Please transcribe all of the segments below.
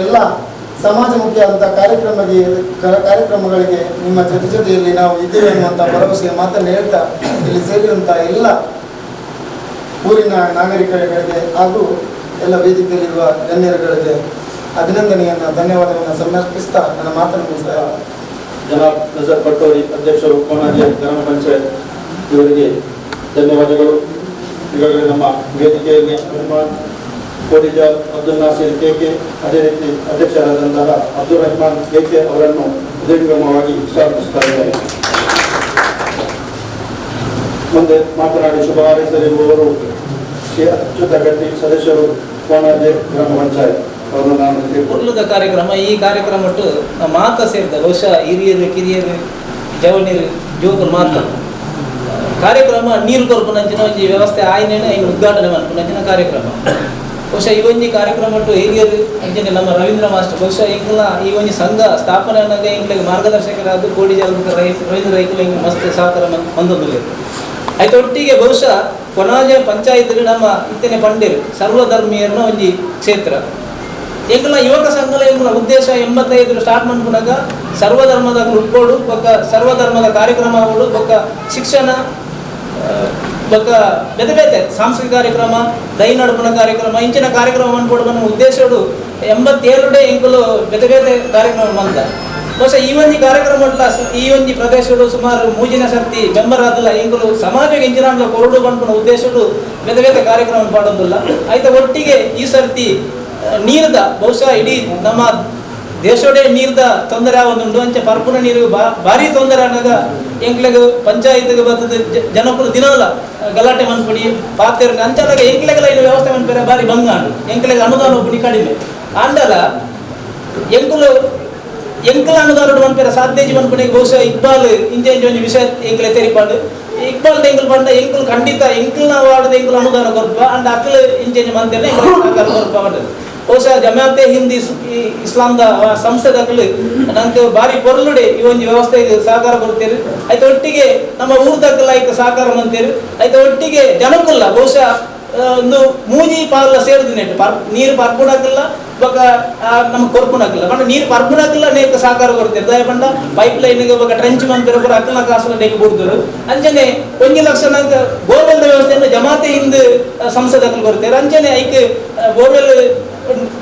ಎಲ್ಲ ಸಮಾಜಮುಖಿಯಾದಂಥ ಕಾರ್ಯಕ್ರಮಗಳಿಗೆ ನಿಮ್ಮ ಜೊತೆಯಲ್ಲಿ ನಾವು ಇದ್ದೇವೆ ಅನ್ನುವಂಥ ಭರವಸೆಯ ಮಾತನ್ನು ಹೇಳ್ತಾ ಇಲ್ಲಿ ಸೇರಿರುವಂಥ ಎಲ್ಲ ಊರಿನ ನಾಗರಿಕರಿಗೆ ಹಾಗೂ ಎಲ್ಲ ವೇದಿಕೆಯಲ್ಲಿರುವ ಗಣ್ಯರುಗಳಿಗೆ ಧನ್ಯವಾದವನ್ನು ಸಮರ್ಪಿಸ್ತಾ ನನ್ನ ಮಾತನ್ನು ಮುಗಿಸ್ತಾ ಜನಾಬ್ ನಜರ್ ಪಟ್ಟೋರಿ ಅಧ್ಯಕ್ಷರು ಕೋನಾಜಿ ಗ್ರಾಮ ಪಂಚಾಯತ್ ಇವರಿಗೆ ಧನ್ಯವಾದಗಳು. ಈಗಾಗಲೇ ನಮ್ಮ ವೇದಿಕೆಯಲ್ಲಿ ರೆಹಮಾನ್ ಕೋಡಿಜ ಅಬ್ದುಲ್ ನಾಸೀರ್ ಕೆಕೆ ಅದೇ ರೀತಿ ಅಧ್ಯಕ್ಷರಾದಂತಹ ಅಬ್ದುಲ್ ರೆಹಮಾನ್ ಕೆಕೆ ಅವರನ್ನು ದೀರ್ಘವಾಗಿ ಸ್ವಾಗತಿಸ್ತಾ ಇದ್ದಾರೆ. ಮುಂದೆ ಮಾತನಾಡಿ ಶುಭ ಹಾರೈಸಲಿರುವವರು ಶ್ರೀ ಅಚ್ಯುತ ಗಟ್ಟಿ ಸದಸ್ಯರು ಕೋನಾಜೆ ಗ್ರಾಮ ಪಂಚಾಯತ್ ಅವರನ್ನು ನಾನು ಉರ್ಲದ ಕಾರ್ಯಕ್ರಮ ಈ ಕಾರ್ಯಕ್ರಮ ಮಾತ ಸೇರಿದ ಬಹುಶಃ ಹಿರಿಯರು ಕಿರಿಯರು ಜವನಿರು ಜೋಕರು ಮಾತ ಕಾರ್ಯಕ್ರಮ ನೀರು ಕೊರ್ಪುನಂಚಿನ ಒಂಜಿ ವ್ಯವಸ್ಥೆ ಆಯ್ನೇನ ಹಿಂಗೆ ಉದ್ಘಾಟನೆ ಮಾಡ್ಪುನಂಚಿನ ಕಾರ್ಯಕ್ರಮ ಬಹುಶಃ ಈ ಒಂಜಿ ಕಾರ್ಯಕ್ರಮ ಹಿರಿಯರು ಅಂಚನೆ ನಮ್ಮ ರವೀಂದ್ರ ಮಾಸ್ಟರ್ ಬಹುಶಃ ಇಂಗ್ಲ ಈ ಒಂಜಿ ಸಂಘ ಸ್ಥಾಪನೆ ಅನ್ನೋಂಗ ಇಂಗ್ಲಿಗೆ ಮಾರ್ಗದರ್ಶಕರಾದ ಕೋಡಿಜ ರವೀಂದ್ರ ರೈತರು ಹಿಂಗೆ ಮಸ್ತ್ ಸಹಕಾರ ಹೊಂದೊಂದಿಲ್ಲ ಆಯ್ತು. ಒಟ್ಟಿಗೆ ಬಹುಶಃ ಕೊನಾಜೆ ಪಂಚಾಯತ್ ನಮ್ಮ ಇತ್ತನೆ ಪಂಡಿರು ಸರ್ವಧರ್ಮೀಯರನ್ನ ಒಂಜಿ ಕ್ಷೇತ್ರ ಎಂಕಲ ಯುವಕ ಸಂಘದ ಎಂಕಲ ಉದ್ದೇಶ 85 ಸ್ಟಾರ್ಟ್ ಮಾಡ್ಕೊಂಡಾಗ ಸರ್ವಧರ್ಮದ ಉಟ್ಕೋಡು ಬೊಕ್ಕ ಸರ್ವಧರ್ಮದ ಕಾರ್ಯಕ್ರಮಗಳು ಬೊಕ್ಕ ಶಿಕ್ಷಣ ಬೊಕ್ಕ ಬೇತೆ ಬೇತೆ ಸಾಂಸ್ಕೃತಿಕ ಕಾರ್ಯಕ್ರಮ ದೈ ನಡುಪನ ಕಾರ್ಯಕ್ರಮ ಇಂಚಿನ ಕಾರ್ಯಕ್ರಮ ಅನ್ಕೊಡು ನಮ್ಮ ಉದ್ದೇಶಗಳು 87 ಎಂಕಲು ಬೇತೆ ಬೇತೆ ಕಾರ್ಯಕ್ರಮ ಬಂದ ಬಹುಶಃ ಈ ಒಂಜಿ ಕಾರ್ಯಕ್ರಮ ಈ ಒಂಜಿ ಪ್ರದೇಶಗಳು ಸುಮಾರು ಮೂಜಿನ ಸರ್ತಿ ಮೆಂಬರ್ ಆದಲ್ಲ ಎಂಕಲು ಸಮಾಜಕ್ಕೆ ಇಂಚಿನ ಕೊರಡು ಬಂದ್ಕೊಂಡ ಉದ್ದೇಶಗಳು ಬೇತೆ ಬೇತೆ ಕಾರ್ಯಕ್ರಮ ಪಾಡೋದಿಲ್ಲ ಆಯ್ತಾ. ಒಟ್ಟಿಗೆ ಈ ಸರ್ತಿ ನೀರದ ಬಹುಶಃ ಇಡೀ ನಮ್ಮ ದೇಶೋಡೆ ನೀರ್ದ ತೊಂದರೆ ಆವೊಂದುಂಡು ಅಂಚೆ ಪರ್ಪುನ ನೀರು ಭಾರಿ ತೊಂದರೆ ಆದಾಗ ಎಂಕ್ಲೆಗ್ ಪಂಚಾಯತ್ಗೆ ಬರ್ತದ ಜನಕ್ಕಳು ದಿನವಲ್ಲ ಗಲಾಟೆ ಮನ್ಪುಡಿ ಪಾತ್ರೆ ಅಂಚಾದಾಗ ಎಂಕ್ಲೆಗೆಲ್ಲ ಇದು ವ್ಯವಸ್ಥೆ ಮನ್ಪೇರೆ ಭಾರಿ ಬಂಗಾಂಡು ಎಂಕ್ಲೆಗ್ ಅನುದಾನ ಒಬ್ಬನಿ ಕಡಿಮೆ ಅಂಡಲ ಎಂಕುಲು ಎಂಕಲ ಅನುದಾನ ಮನ್ಪೇರೆ ಸಾಧ್ಯಜಿ ಮನ್ಪುಣಿಗೆ ಬಹುಶಃ ಇಕ್ಬಾಲ್ ಇಂಚೆ ಒಂದು ವಿಷಯ ಎಂಕ್ಲೆ ತೆರಿಪಾಡು ಇಕ್ಬಾಲ್ ಎಂಕಲ್ ಬಂದ ಎಂಕಲ್ ಖಂಡಿತ ಎಂಕಲ್ನ ವಾರ್ಡ್ ಎಂಕಲ್ ಅನುದಾನ ಕೊರಪ ಅಂಡ್ ಅಕ್ಕಲು ಇಂಚೆ ಮಂತೇನೆ ಸಹಕಾರ ಕೊರಪ ಮಾಡೋದು ಬಹುಶಃ ಜಮಾತೆ ಹಿಂದ್ ಇಸ್ಲಾಂದ ಸಂಸ್ಥೆದಾಗಲು ನಂಗೆ ಭಾರಿ ಪೊರ್ಲುಡೆ ಈ ಒಂದು ವ್ಯವಸ್ಥೆಗೆ ಸಹಕಾರ ಕೊಡ್ತೀರಿ ಆಯ್ತು. ಒಟ್ಟಿಗೆ ನಮ್ಮ ಊರ್ದಾಗಲ್ಲ ಆಯ್ತು ಸಹಕಾರ ಮಂತೀರಿ ಆಯ್ತು. ಒಟ್ಟಿಗೆ ಜನಕ್ಕಲ್ಲ ಬಹುಶಃ ಒಂದು ಮೂಜಿ ಪಾಲ ಸೇರಿದಿನ ನೀರು ಪರ್ಪುಣಾಕಲ್ಲ ಬೊಕ್ಕ ನಮ್ಗೆ ಕೊರ್ಪುಣಾಕಲ್ಲ ಬಂಡ ನೀರು ಪರ್ಪುಣಾಕಲ್ಲ ನೇಕ ಸಹಕಾರ ಕೊಡ್ತೀರಿ ದಯ ಬಂಡ ಪೈಪ್ ಲೈನ್ಗೆ ಬೊಕ್ಕ ಟ್ರೆಂಚ್ ಮಂತಿರ ಕೂಡ ಅಕ್ಕಲ ಕಾಸು ನೇಕ ಬಿಡ್ತಾರೆ ಅಂಚನೆ 1 ಲಕ್ಷ ನಂಗೆ ಬೋರ್ವೆಲ್ ವ್ಯವಸ್ಥೆಯನ್ನು ಜಮಾತೆ ಹಿಂದ್ ಸಂಸ್ಥೆದಾಗಲು ಕೊಡ್ತಾರೆ ಅಂಚನೆ ಐಕ್ ಬೋರ್ವೆಲ್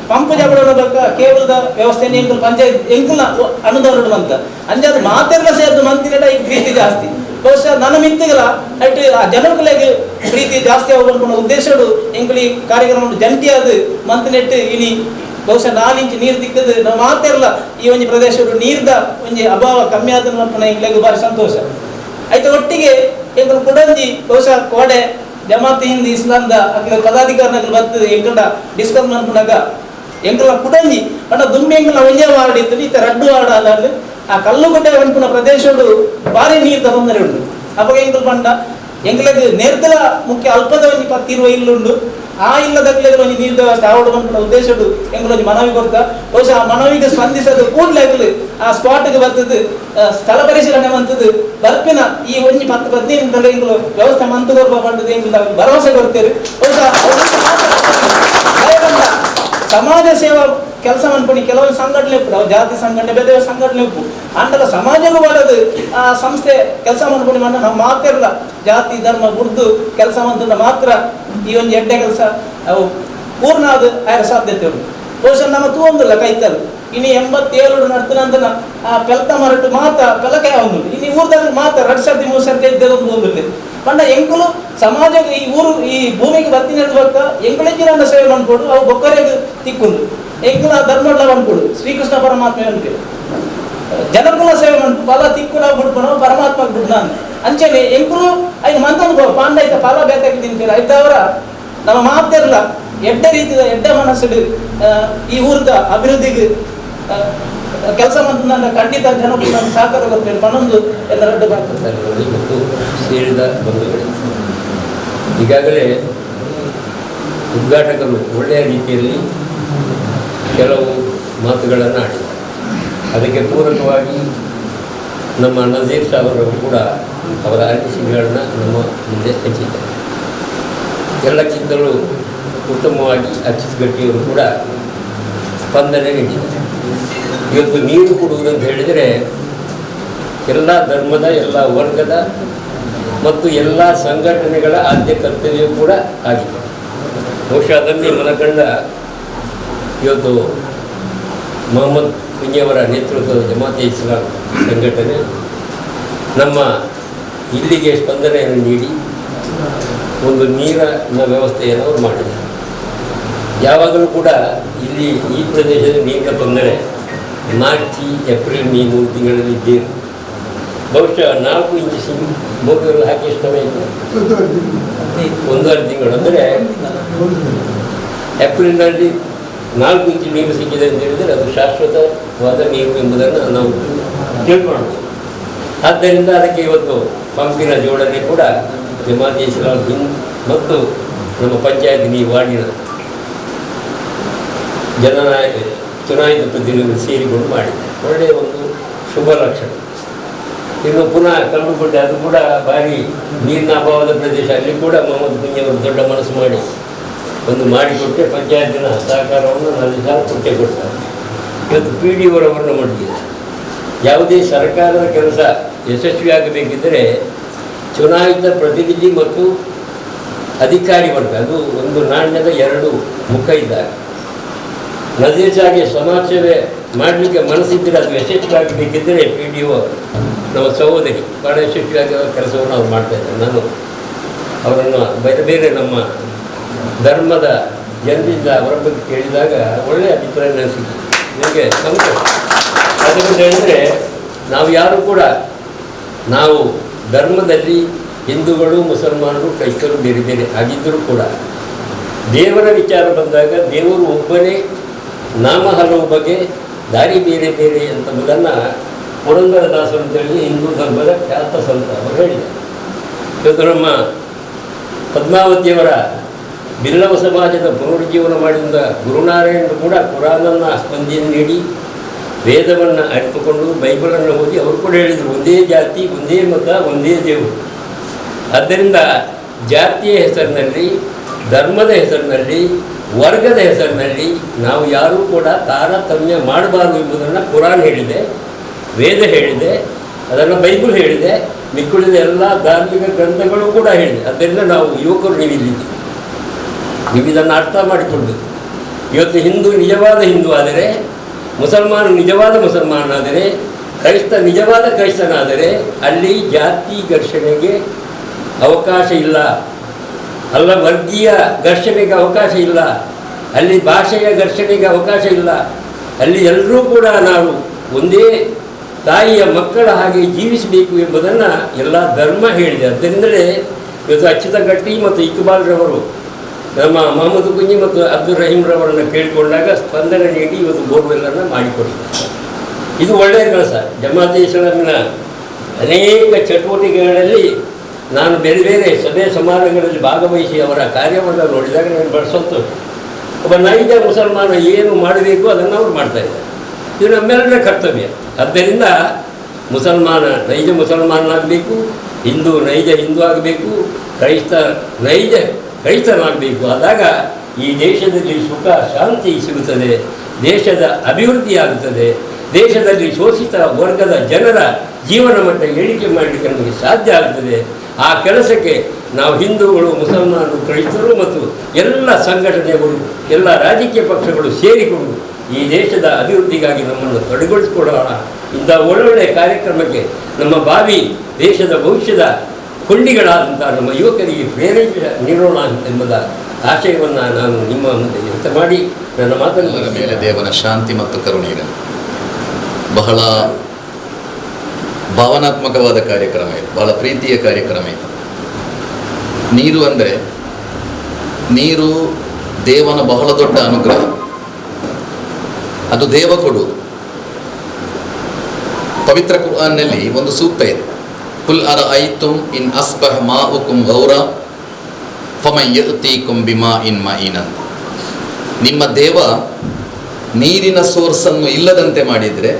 ಪಂಪ್ ಜಗಳ ಬಕ್ಕ ಕೇಬಲ್ದ ವ್ಯವಸ್ಥೆಯನ್ನು ಎಂಕಲ್ ಪಂಚಾಯತ್ ಎಂಕಲ್ನ ಅನುದಾನ ಅಂತ ಅಂಜಾದ ಮಾತೆಲ್ಲ ಸೇರಿದ ಮಂತಿನ ಈ ಪ್ರೀತಿ ಜಾಸ್ತಿ ಬಹುಶಃ ನನ್ನ ಮಿತ್ತಿಗಲ ಅಟ್ ಆ ಜನಗಳಿಗೆ ಪ್ರೀತಿ ಜಾಸ್ತಿ ಆಗೋಣ ಉದ್ದೇಶಗಳು ಎಂಕಲಿ ಕಾರ್ಯಕ್ರಮ ಜಂಟಿಯಾದ ಮಂತಿನೆಟ್ಟು ಇನಿ ಬಹುಶಃ 4 ಇಂಚ್ ನೀರು ದಿಕ್ಕದು ನಾವು ಮಾತೆಲ್ಲ ಈ ಒಂದು ಪ್ರದೇಶಗಳು ನೀರ್ದ ಒಂದು ಅಭಾವ ಕಮ್ಮಿ ಆದ ಎಂಕ್ಲೆಗೆ ಭಾರಿ ಸಂತೋಷ ಆಯ್ತು. ಒಟ್ಟಿಗೆ ಎಂಕಲ್ ಕುಡಂಜಿ ಬಹುಶಃ ಕೋಡೆ ಜಮಾತ್ ಹಿಂದ್ ಇಸ್ಲಾಂದ ಅಕ್ಲ ಪದಾಧಿಕಾರಿಗಳು ಬರ್ತದೆ ಎಂಕಡ ಡಿಸ್ಕಸ್ ಮಾಡ್ಕೊಂಡಾಗ ಎಂಕಲ ಕುಡಂಜಿ ಬಣ್ಣ ದುಮ್ಮಿ ಎಂಕಲ ಒಂಜೆ ವಾರ್ಡ್ ಇತ್ತು ಈತ 2 ವಾರ್ಡ್ ಆದಾಗ ಆ ಕಲ್ಲುಗುಡ್ಡೆ ಅನ್ಕೊಂಡ ಪ್ರದೇಶಗಳು ಭಾರಿ ನೀರು ತೊಂದರೆ ಉಂಟು ಅವಾಗ ಎಂಕಲ್ ಬಂಡ ಎಂಕಲಿಗೆ ನೇರ್ತಲ ಮುಖ್ಯ ಅಲ್ಪದ ಒಂದು 10-20 ಇಲ್ಲುಂಡು ಆ ಇಲ್ಲದಾಗಲೇ ಒಂದು ನೀರು ವ್ಯವಸ್ಥೆ ಆವಡು ಅನ್ಕೊಂಡ ಉದ್ದೇಶಗಳು ಎಂಕಲೊಂದು ಮನವಿ ಕೊಡ್ತಾ ಬಹುಶಃ ಆ ಮನವಿಗೆ ಸ್ಪಂದಿಸೋದು ಕೂಡ್ಲಾಗಲು ಆ ಸ್ಪಾಟ್ಗೆ ಬರ್ತದೆ ಸ್ಥಳ ಪರಿಶೀಲನೆ ಮಂತದ್ದು ಬರ್ಪಿನ ಈ ಒಂದು 10-15 ನಿಮಿಷದಲ್ಲಿ ಎಂಕಲು ವ್ಯವಸ್ಥೆ ಮಂತು ಕೊರ್ಪ ಬಂದದ್ದು ಎಂಕಲು ಭರವಸೆ ಕೊಡ್ತೇವೆ. ಬಹುಶಃ ಸಮಾಜ ಸೇವಾ ಕೆಲಸ ಅನ್ಕೊಂಡು ಕೆಲವೊಂದು ಸಂಘಟನೆ ಉಪ್ಪು ಜಾತಿ ಸಂಘಟನೆ ಬೇರೆ ಸಂಘಟನೆ ಉಪ್ಪು ಅಂಡಲ ಸಮಾಜಕ್ಕೂ ಬರೋದು ಆ ಸಂಸ್ಥೆ ಕೆಲಸ ಮಾಡ್ಕೊಂಡು ಮಣ್ಣ ನಾವು ಮಾತಿರಲ್ಲ ಜಾತಿ ಧರ್ಮ ಗುರ್ದು ಕೆಲಸ ಮಾಡ್ಕೊಂಡ ಮಾತ್ರ ಈ ಒಂದು ಎಡ್ಡೆ ಕೆಲಸ ಅವು ಪೂರ್ಣ ಆದ ಆಯ್ರ ಸಾಧ್ಯತೆ ಉಂಟು. ಬಹುಶಃ ನಮ್ಮ ತೂಂದಿಲ್ಲ ಕೈತರು ಇನ್ನು 87 ನಡ್ತನಂತನ ಆ ಪೆಲ್ತ ಮರಟ್ಟು ಮಾತ ಪೆಲಕೆ ಒಂದು ಇನ್ನು ಊರ್ದಾಗ ಮಾತ 2 ಸರ್ತಿ 3 ಸರ್ತಿ ಇದ್ದದೊಂದು ಬಂದಿಲ್ಲ ಬಂಡ ಎಂಕಲು ಸಮಾಜ ಈ ಊರು ಈ ಭೂಮಿಗೆ ಬರ್ತೀನಿ ಬಕ್ಕ ಎಂಕಲೆಂಜಿನ ಸೇವೆ ಮಾಡ್ಕೊಡು ಅವು ಬೊಕ್ಕರೆಗೆ ತಿಕ್ಕೊಂಡು ಎಂಕಲ ಧರ್ಮಡ್ಲ ಬಂದ್ಕೊಡು ಶ್ರೀಕೃಷ್ಣ ಪರಮಾತ್ಮ ಅನ್ಕೊಂಡು ಜನಕುಲ ಸೇವೆ ಮಾಡ್ತು ಫಲ ತಿಕ್ಕು ನಾವು ಬಿಡ್ಕೊಣ ಪರಮಾತ್ಮ ಬಿಡ್ ನಾನು ಅಂಚನೆ ಎಂಕಲು ಐದು ಮಂತಂದು ಪಾಂಡ ಆಯ್ತ ಫಲ ಬೇಕಾಗಿ ತಿಂತೀರ ಆಯ್ತವರ ನಮ್ಮ ಮಾತಿರಲ್ಲ ಎಡ್ಡೆ ರೀತಿಯ ಎಡ್ಡೆ ಮನಸ್ಸು ಈ ಊರದ ಅಭಿವೃದ್ಧಿಗೆ ಕೆಲಸ ಮಾಡ್ತಂದ್ರೆ ಖಂಡಿತ ಜನಕುಲ ಸಹಕಾರ ಕೊಡ್ತೇವೆ ಪಣೊಂದು ಎಲ್ಲ ರಡ್ಡು ಬರ್ತದೆ. ಮತ್ತು ಸೇರಿದ ಬಂಧುಗಳು ಈಗಾಗಲೇ ಉದ್ಘಾಟಕರು ಒಳ್ಳೆಯ ರೀತಿಯಲ್ಲಿ ಕೆಲವು ಮಾತುಗಳನ್ನು ಆಡಿದ್ದಾರೆ. ಅದಕ್ಕೆ ಪೂರಕವಾಗಿ ನಮ್ಮ ನಜೀರ್ ಸಾಹೇಬರು ಕೂಡ ಅವರ ಅನಿಸಿಕೆಗಳನ್ನ ನಮ್ಮ ಮುಂದೆ ಹಂಚಿದ್ದಾರೆ. ಎಲ್ಲಕ್ಕಿಂತಲೂ ಉತ್ತಮವಾಗಿ ಅಚ್ಯುತ್ ಗಟ್ಟಿಯವರು ಕೂಡ ಸ್ಪಂದನೆ ನೀಡಿದೆ. ಇವತ್ತು ನೀರು ಕೊಡುವುದಂತ ಹೇಳಿದರೆ ಎಲ್ಲ ಧರ್ಮದ, ಎಲ್ಲ ವರ್ಗದ ಮತ್ತು ಎಲ್ಲ ಸಂಘಟನೆಗಳ ಆದ್ಯ ಕರ್ತವ್ಯ ಕೂಡ ಆಗಿದೆ. ಬಹುಶಃ ಅದನ್ನೇ ಮನಗಂಡ ಇವತ್ತು ಮೊಹಮ್ಮದ್ ಕುಂಜಿಯವರ ನೇತೃತ್ವದ ಜಮಾತೆ ಇಸ್ಲಾಂ ಸಂಘಟನೆ ನಮ್ಮ ಇಲ್ಲಿಗೆ ಸ್ಪಂದನೆಯನ್ನು ನೀಡಿ ಒಂದು ನೀರಿನ ವ್ಯವಸ್ಥೆಯನ್ನು ಅವರು ಮಾಡಿದ್ದಾರೆ. ಯಾವಾಗಲೂ ಕೂಡ ಇಲ್ಲಿ ಈ ಪ್ರದೇಶದ ನೀರಿನ ತೊಂದರೆ ಮಾರ್ಚ್, ಏಪ್ರಿಲ್, ಮೇ 3 ತಿಂಗಳಲ್ಲಿ ಇದ್ದೇವೆ. ಬಹುಶಃ 4 ಇಂಚು ಬೋರ್ವೆಲ್ ಹಾಕಿ ಎಷ್ಟು ಸಮಯ ಆಯಿತು? 1.5 ತಿಂಗಳು. ಅಂದರೆ ಏಪ್ರಿಲ್ನಲ್ಲಿ 4 ಇಂಚು ನೀರು ಸಿಕ್ಕಿದೆ ಅಂತ ಹೇಳಿದರೆ ಅದು ಶಾಶ್ವತವಾದ ನೀರು ಎಂಬುದನ್ನು ನಾವು ತಿಳ್ಕೊಳ್ಬೋದು. ಆದ್ದರಿಂದ ಅದಕ್ಕೆ ಇವತ್ತು ಪಂಪಿನ ಜೋಡಣೆ ಕೂಡ ಜಮಾತೆ ಇಸ್ಲಾಂ ಹಿಂದ್ ಮತ್ತು ನಮ್ಮ ಪಂಚಾಯತ್ ವಾರ್ಡಿನ ಜನನಾಯಕ ಚುನಾಯಿತ ಪ್ರತಿನಿಧಿಗಳು ಸೇರಿಕೊಂಡು ಮಾಡಿದೆ. ಒಳ್ಳೆಯ ಒಂದು ಶುಭ ಲಕ್ಷಣ. ಇನ್ನು ಪುನಃ ಕಲ್ಲುಗುಡ್ಡೆ, ಅದು ಕೂಡ ಭಾರಿ ನೀರಿನ ಅಭಾವದ ಪ್ರದೇಶ. ಅಲ್ಲಿ ಕೂಡ ಮೊಹಮ್ಮದ್ ಕುಂಜಿಯವರು ದೊಡ್ಡ ಮನಸ್ಸು ಮಾಡಿ ಒಂದು ಮಾಡಿಕೊಟ್ಟೆ ಪಂಚಾಯತಿನ ಸಹಕಾರವನ್ನು ನಾನು ಕೊಟ್ಟೆ ಕೊಡ್ತಾರೆ. ಇವತ್ತು PDOರವರನ್ನು ಮಾಡಿದ್ದಾರೆ. ಯಾವುದೇ ಸರ್ಕಾರದ ಕೆಲಸ ಯಶಸ್ವಿಯಾಗಬೇಕಿದ್ದರೆ ಚುನಾಯಿತ ಪ್ರತಿನಿಧಿ ಮತ್ತು ಅಧಿಕಾರಿ ವರ್ಗ, ಅದು ಒಂದು ನಾಣ್ಯದ 2 ಮುಖ ಇದ್ದಾಗ. ನಜೀರ್ ಸಾಗೆ ಸಮಾಜ ಸೇವೆ ಮಾಡಲಿಕ್ಕೆ ಮನಸ್ಸಿದ್ದರೆ ಅದು ಯಶಸ್ವಿಯಾಗಬೇಕಿದ್ದರೆ PDO ನಮ್ಮ ಸಹೋದರಿ ಭಾಳ ಯಶಸ್ವಿಯಾಗಿ ಕೆಲಸವನ್ನು ಅವ್ರು ಮಾಡ್ತಾಯಿದ್ದಾರೆ. ನಾನು ಅವರನ್ನು ಬೇರೆ ಬೇರೆ ನಮ್ಮ ಧರ್ಮದ ಜನರಿಂದ ಅವರ ಬಗ್ಗೆ ಕೇಳಿದಾಗ ಒಳ್ಳೆಯ ಅಭಿಪ್ರಾಯ ಸಿಕ್ಕಿದೆ. ನನಗೆ ಸಂತೋಷ. ಅದರಿಂದ ಹೇಳಿದರೆ ನಾವು ಯಾರು ಕೂಡ ನಾವು ಧರ್ಮದಲ್ಲಿ ಹಿಂದೂಗಳು, ಮುಸಲ್ಮಾನರು, ಕ್ರೈಸ್ತರು ಬೇರೆ ಬೇರೆ ಆಗಿದ್ದರೂ ಕೂಡ ದೇವರ ವಿಚಾರ ಬಂದಾಗ ದೇವರು ಒಬ್ಬನೇ, ನಾಮ ಹಲವು ಬಗೆ, ದಾರಿ ಬೇರೆ ಬೇರೆ ಅಂತಂಬುದನ್ನು ಪುರಂದರದಾಸರು ಅಂತೇಳಿ ಹಿಂದೂ ಧರ್ಮದ ಖ್ಯಾತ ಸಂತ ಅವರು ಹೇಳಿದ್ದಾರೆ. ಇವತ್ತು ನಮ್ಮ ಪದ್ಮಾವತಿಯವರ ಬಿಲ್ಲವ ಸಮಾಜದ ಪುನರುಜ್ಜೀವನ ಮಾಡಿದ ಗುರುನಾರಾಯಣರು ಕೂಡ ಕುರಾನನ್ನು ಸ್ಪಂದನೆ ನೀಡಿ ವೇದವನ್ನು ಅರಿತುಕೊಂಡು ಬೈಬಲನ್ನು ಓದಿ ಅವರು ಕೂಡ ಹೇಳಿದರು, ಒಂದೇ ಜಾತಿ, ಒಂದೇ ಮತ, ಒಂದೇ ದೇವರು. ಆದ್ದರಿಂದ ಜಾತಿಯ ಹೆಸರಿನಲ್ಲಿ, ಧರ್ಮದ ಹೆಸರಿನಲ್ಲಿ, ವರ್ಗದ ಹೆಸರಿನಲ್ಲಿ ನಾವು ಯಾರೂ ಕೂಡ ತಾರತಮ್ಯ ಮಾಡಬಾರದು ಎಂಬುದನ್ನು ಕುರಾನ್ ಹೇಳಿದೆ, ವೇದ ಹೇಳಿದೆ, ಅದನ್ನು ಬೈಬಲ್ ಹೇಳಿದೆ, ಮಿಕ್ಕುಳಿದ ಎಲ್ಲ ಧಾರ್ಮಿಕ ಗ್ರಂಥಗಳು ಕೂಡ ಹೇಳಿದೆ. ಆದ್ದರಿಂದ ನಾವು ಯುವಕರು ನೀವಿಲ್ಲಿದ್ದೀವಿ, ನೀವು ಇದನ್ನು ಅರ್ಥ ಮಾಡಿಕೊಳ್ಳಬೇಕು. ಇವತ್ತು ಹಿಂದೂ ನಿಜವಾದ ಹಿಂದೂ ಆದರೆ, ಮುಸಲ್ಮಾನ ನಿಜವಾದ ಮುಸಲ್ಮಾನಾದರೆ, ಕ್ರೈಸ್ತ ನಿಜವಾದ ಕ್ರೈಸ್ತನಾದರೆ ಅಲ್ಲಿ ಜಾತಿ ಘರ್ಷಣೆಗೆ ಅವಕಾಶ ಇಲ್ಲ, ಅಲ್ಲ ವರ್ಗೀಯ ಘರ್ಷಣೆಗೆ ಅವಕಾಶ ಇಲ್ಲ, ಅಲ್ಲಿ ಭಾಷೆಯ ಘರ್ಷಣೆಗೆ ಅವಕಾಶ ಇಲ್ಲ. ಅಲ್ಲಿ ಎಲ್ಲರೂ ಕೂಡ ನಾವು ಒಂದೇ ತಾಯಿಯ ಮಕ್ಕಳ ಹಾಗೆ ಜೀವಿಸಬೇಕು ಎಂಬುದನ್ನು ಎಲ್ಲ ಧರ್ಮ ಹೇಳಿದೆ. ಅದರಿಂದಲೇ ಇವತ್ತು ಅಚ್ಯುತ ಗಟ್ಟಿ ಮತ್ತು ಇಕ್ಬಾಲ್ರವರು ನಮ್ಮ ಮೊಹಮ್ಮದ್ ಕುಂಜಿ ಮತ್ತು ಅಬ್ದುಲ್ ರಹೀಮ್ರವರನ್ನು ಕೇಳಿಕೊಂಡಾಗ ಸ್ಪಂದನೆ ನೀಡಿ ಇವತ್ತು ಬೋರ್ವೆಲ್ಲನ್ನು ಮಾಡಿಕೊಟ್ಟಿದ್ದಾರೆ. ಇದು ಒಳ್ಳೆಯ ಕೆಲಸ. ಜಮಾತೆ ಇಸ್ಲಾಮಿನ ಅನೇಕ ಚಟುವಟಿಕೆಗಳಲ್ಲಿ ನಾನು ಬೇರೆ ಬೇರೆ ಸಭೆ ಸಮಾರಂಭಗಳಲ್ಲಿ ಭಾಗವಹಿಸಿ ಅವರ ಕಾರ್ಯವನ್ನು ನೋಡಿದಾಗ ನನಗೆ ಬಹಳ ಸಂತೋಷ. ಒಬ್ಬ ನೈಜ ಮುಸಲ್ಮಾನ ಏನು ಮಾಡಬೇಕು ಅದನ್ನು ಅವರು ಮಾಡ್ತಾಯಿದ್ದಾರೆ. ಇದು ನಮ್ಮೆಲ್ಲರ ಕರ್ತವ್ಯ. ಆದ್ದರಿಂದ ಮುಸಲ್ಮಾನ ನೈಜ ಮುಸಲ್ಮಾನನಾಗಬೇಕು, ಹಿಂದೂ ನೈಜ ಹಿಂದೂ ಆಗಬೇಕು, ಕ್ರೈಸ್ತ ನೈಜ ಕ್ರೈಸ್ತನಾಗಬೇಕು. ಆದಾಗ ಈ ದೇಶದಲ್ಲಿ ಸುಖ ಶಾಂತಿ ಸಿಗುತ್ತದೆ, ದೇಶದ ಅಭಿವೃದ್ಧಿಯಾಗುತ್ತದೆ, ದೇಶದಲ್ಲಿ ಶೋಷಿತ ವರ್ಗದ ಜನರ ಜೀವನ ಮಟ್ಟ ಏಳಿಕೆ ಮಾಡಲಿಕ್ಕೆ ನಮಗೆ ಸಾಧ್ಯ ಆಗ್ತದೆ. ಆ ಕೆಲಸಕ್ಕೆ ನಾವು ಹಿಂದೂಗಳು, ಮುಸಲ್ಮಾನರು, ಕ್ರೈಸ್ತರು ಮತ್ತು ಎಲ್ಲ ಸಂಘಟನೆಗಳು, ಎಲ್ಲ ರಾಜಕೀಯ ಪಕ್ಷಗಳು ಸೇರಿಕೊಂಡು ಈ ದೇಶದ ಅಭಿವೃದ್ಧಿಗಾಗಿ ನಮ್ಮನ್ನು ತೊಡಗಿಸಿಕೊಳ್ಳೋಣ. ಇಂಥ ಒಳ್ಳೊಳ್ಳೆಯ ಕಾರ್ಯಕ್ರಮಕ್ಕೆ ನಮ್ಮ ಭಾವಿ ದೇಶದ ಭವಿಷ್ಯದ ಕೊಂಡಿಗಳಾದಂಥ ನಮ್ಮ ಯುವಕರಿಗೆ ಪ್ರೇರಣೆ ನೀಡೋಣ ಎಂಬುದ ಆಶಯವನ್ನು ನಾನು ನಿಮ್ಮ ಮುಂದೆ ವ್ಯಕ್ತ ಮಾಡಿ ನನ್ನ ಮಾತನ್ನು ಮೇಲೆ ದೇವರ ಶಾಂತಿ ಮತ್ತು ಕರುಣೆ ಇರಲಿ. ಬಹಳ ಭಾವನಾತ್ಮಕವಾದ ಕಾರ್ಯಕ್ರಮ ಇದು, ಬಹಳ ಪ್ರೀತಿಯ ಕಾರ್ಯಕ್ರಮ ಇದು. ನೀರು ಅಂದರೆ, ನೀರು ದೇವನ ಬಹಳ ದೊಡ್ಡ ಅನುಗ್ರಹ. ಅದು ದೇವ ಕೊಡುವುದು. ಪವಿತ್ರ ಕುರ್ಆನ್ನಲ್ಲಿ ಒಂದು ಸೂಕ್ತ ಇದೆ, ಕುಲ್ ಅರಐತುಂ ಇನ್ ಅಸ್ಬಹ ಮಾಉಕುಂ ಗೌರಾ ಫಮನ್ ಯಅತೀಕುಂ ಬಿಮಾಇನ್ ಮঈನ್ ಅಂತ. ನಿಮ್ಮ ದೇವ ನೀರಿನ ಸೋರ್ಸನ್ನು ಇಲ್ಲದಂತೆ ಮಾಡಿದರೆ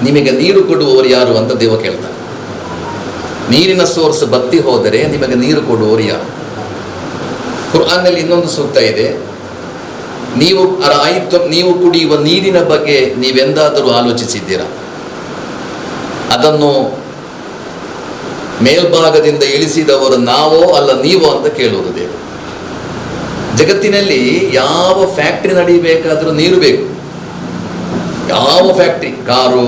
ನಿಮಗೆ ನೀರು ಕೊಡುವವರು ಯಾರು ಅಂತ ದೇವ ಕೇಳ್ತಾನೆ. ನೀರಿನ ಸೋರ್ಸ್ ಬತ್ತಿ ಹೋದರೆ ನಿಮಗೆ ನೀರು ಕೊಡುವವರು ಯಾರು? ಕುರ್ಆನ್ನಲ್ಲಿ ಇನ್ನೊಂದು ಸೂಕ್ತ ಇದೆ, ನೀವು ಕುಡಿಯುವ ನೀರಿನ ಬಗ್ಗೆ ನೀವೆಂದಾದರೂ ಆಲೋಚಿಸಿದ್ದೀರಾ? ಅದನ್ನು ಮೇಲ್ಭಾಗದಿಂದ ಇಳಿಸಿದವರು ನಾವೋ ಅಲ್ಲ ನೀವೋ ಅಂತ ಕೇಳುವುದು ದೇವರು. ಜಗತ್ತಿನಲ್ಲಿ ಯಾವ ಫ್ಯಾಕ್ಟ್ರಿ ನಡೀಬೇಕಾದ್ರೂ ನೀರು ಬೇಕು. ಯಾವ ಫ್ಯಾಕ್ಟ್ರಿ, ಕಾರು